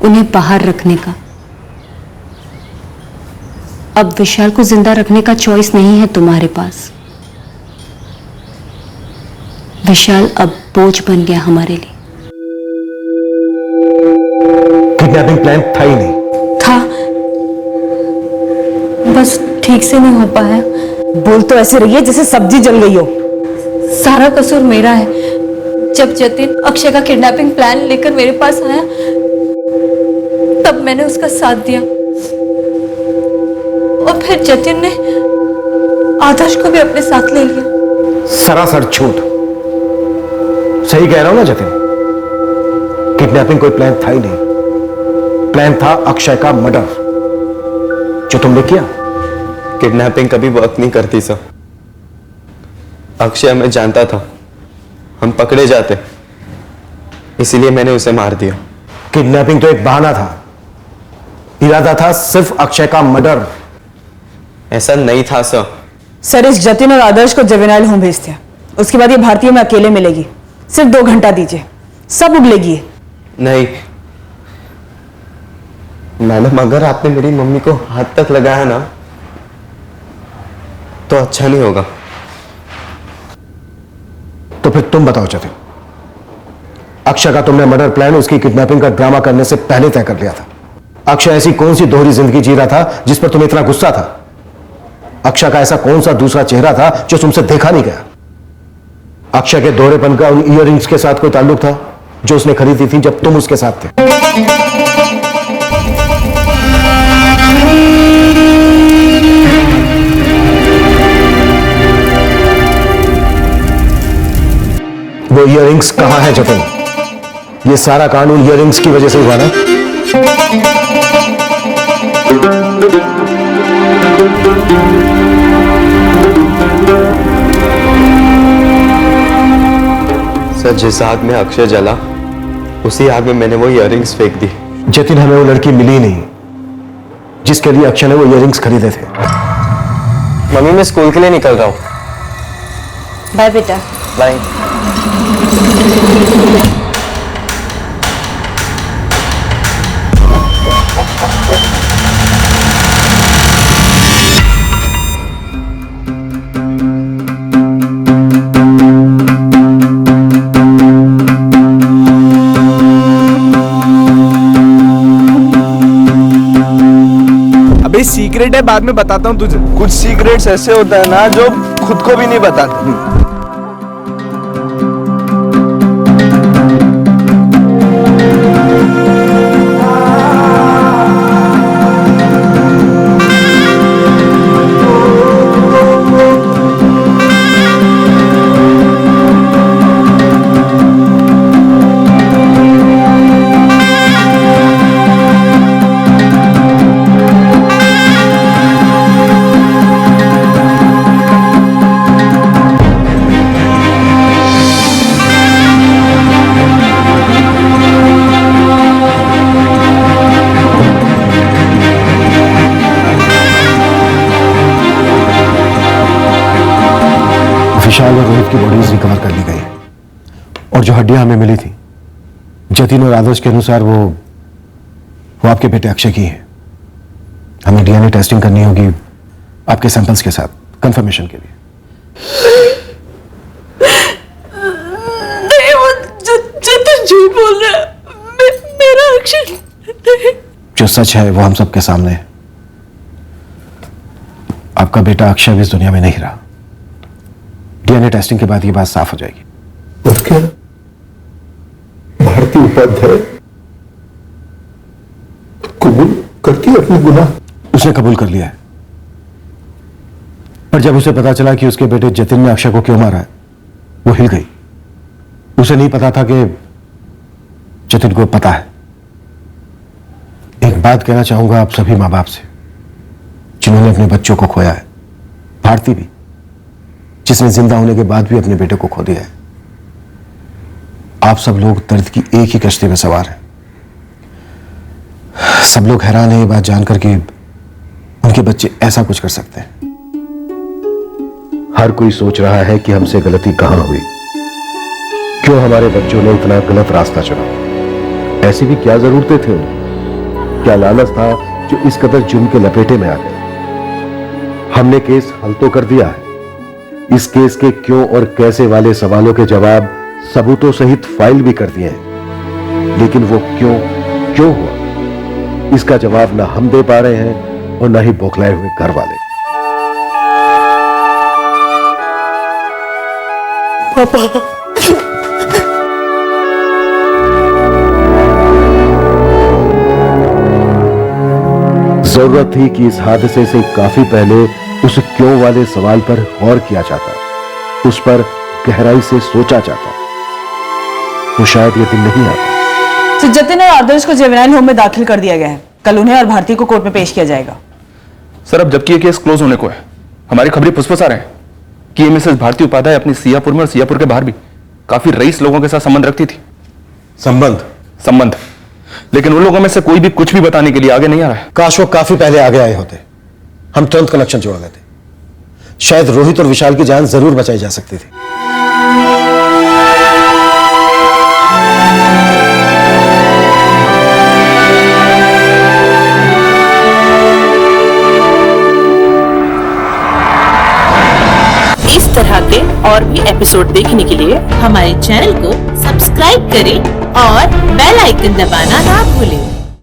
उन्हें बाहर रखने का। अब विशाल को जिंदा रखने का चॉइस नहीं है तुम्हारे पास। विशाल अब बोझ बन गया हमारे लिए। किडनैपिंग प्लान था ही नहीं। था, बस ठीक से नहीं हो पाया। बोल तो ऐसे रही है जैसे सब्जी जल गई हो। सारा कसूर मेरा है। जब जतिन अक्षय का किडनैपिंग प्लान लेकर मेरे पास आया तब मैंने उसका साथ दिया और फिर जतिन ने आदर्श को भी अपने साथ ले लिया। सरासर झूठ। सही कह रहा हूं ना जतिन? किडनैपिंग कोई प्लान था ही नहीं। प्लान था अक्षय का मर्डर, जो तुमने किया। किडनैपिंग कभी वर्क नहीं करती सर। अक्षय मैं जानता था हम पकड़े जाते, इसीलिए मैंने उसे मार दिया। किडनैपिंग तो एक बहाना था, इरादा था सिर्फ अक्षय का मर्डर। ऐसा नहीं था सर। सर इस जतिन और आदर्श को जुवेनाइल होम भेजते हैं, उसके बाद ये भारतीय में अकेले मिलेगी। सिर्फ 2 घंटा दीजिए, सब उगलेगी। नहीं मैडम, अगर आपने मेरी मम्मी को हाथ तक लगाया ना तो अच्छा नहीं होगा। तो फिर तुम बताओ जतिन, अक्षय का तुमने मर्डर प्लान उसकी किडनैपिंग का ड्रामा करने से पहले तय कर लिया था। अक्षय ऐसी कौन सी दोहरी जिंदगी जी रहा था जिस पर तुम्हें इतना गुस्सा था? अक्षय का ऐसा कौन सा दूसरा चेहरा था जो तुमसे देखा नहीं गया? अक्षय के दोहरेपन का उन इयररिंग्स के साथ कोई ताल्लुक था जो उसने खरीदी थी जब तुम उसके साथ थे? वो इयररिंग्स कहां है जतिन? ये सारा कांड उन इयररिंग्स की वजह से हुआ ना? सर जिस आग में अक्षय जला उसी आग में मैंने वो इयररिंग्स फेंक दी। जतिन हमें वो लड़की मिली नहीं जिसके लिए अक्षय ने वो इयररिंग्स खरीदे थे। मम्मी मैं स्कूल के लिए निकल रहा हूं। बाय बेटा। बाय। अबे सीक्रेट है, बाद में बताता हूँ तुझे। कुछ सीक्रेट्स ऐसे होता है ना जो खुद को भी नहीं बताते। विशाल और रोहित की बॉडीज रिकवर कर ली गई और जो हड्डियां हमें मिली थी जतिन और आदर्श के अनुसार वो आपके बेटे अक्षय की है। हमें डीएनए टेस्टिंग करनी होगी आपके सैंपल्स के साथ कंफर्मेशन के लिए। नहीं वो जतिन झूठ बोल रहा है। मेरा अक्षय नहीं। जो सच है वो हम सबके सामने है। आपका बेटा अक्षय इस दुनिया में नहीं रहा। डीएनए टेस्टिंग के बाद ये बात साफ हो जाएगी। और क्या भारती उपाध्याय कबूल करती है अपने गुनाह? उसने कबूल कर लिया है, पर जब उसे पता चला कि उसके बेटे जतिन ने अक्षय को क्यों मारा है वो हिल गई। उसे नहीं पता था कि जतिन को पता है। एक बात कहना चाहूंगा आप सभी मां बाप से जिन्होंने अपने बच्चों को खोया है, भारती भी जिसने जिंदा होने के बाद भी अपने बेटे को खो दिया है। आप सब लोग दर्द की एक ही कश्ती में सवार हैं। सब लोग हैरान हैं ये बात जानकर कि उनके बच्चे ऐसा कुछ कर सकते हैं। हर कोई सोच रहा है कि हमसे गलती कहां हुई, क्यों हमारे बच्चों ने इतना गलत रास्ता चुना। ऐसी भी क्या जरूरतें थी उन्हें? क्या लालच था जो इस कदर जुर्म के लपेटे में आ गए? हमने केस हल तो कर दिया है। इस केस के क्यों और कैसे वाले सवालों के जवाब सबूतों सहित फाइल भी कर दिए हैं, लेकिन वो क्यों हुआ इसका जवाब ना हम दे पा रहे हैं और ना ही बौखलाए हुए घर वाले। जरूरत थी कि इस हादसे से काफी पहले उस क्यों वाले सवाल पर गौर किया जाता, उस पर गहराई से सोचा जाता, तो शायद ये दिन नहीं आता। तो जतिन और आदर्श को जुवेनाइल होम में दाखिल कर दिया गया है। कल उन्हें और भारती को कोर्ट में पेश किया जाएगा। सर, अब जबकि ये केस क्लोज होने को है, हमारी खबरें फुसफुसा रहे हैं कि ये मिसेस भारती उपाध्याय अपनी सियापुर में और सियापुर के बाहर भी काफी रईस लोगों के साथ संबंध रखती थी। संबंध लेकिन उन लोगों में से कोई भी कुछ भी बताने के लिए आगे नहीं आ रहा है। काश वो काफी पहले आगे आए होते, हम तुरंत कनेक्शन जोड़ देते। शायद रोहित और विशाल की जान जरूर बचाई जा सकती थी। इस तरह के और भी एपिसोड देखने के लिए हमारे चैनल को सब्सक्राइब करें और बेल आइकन दबाना ना भूलें।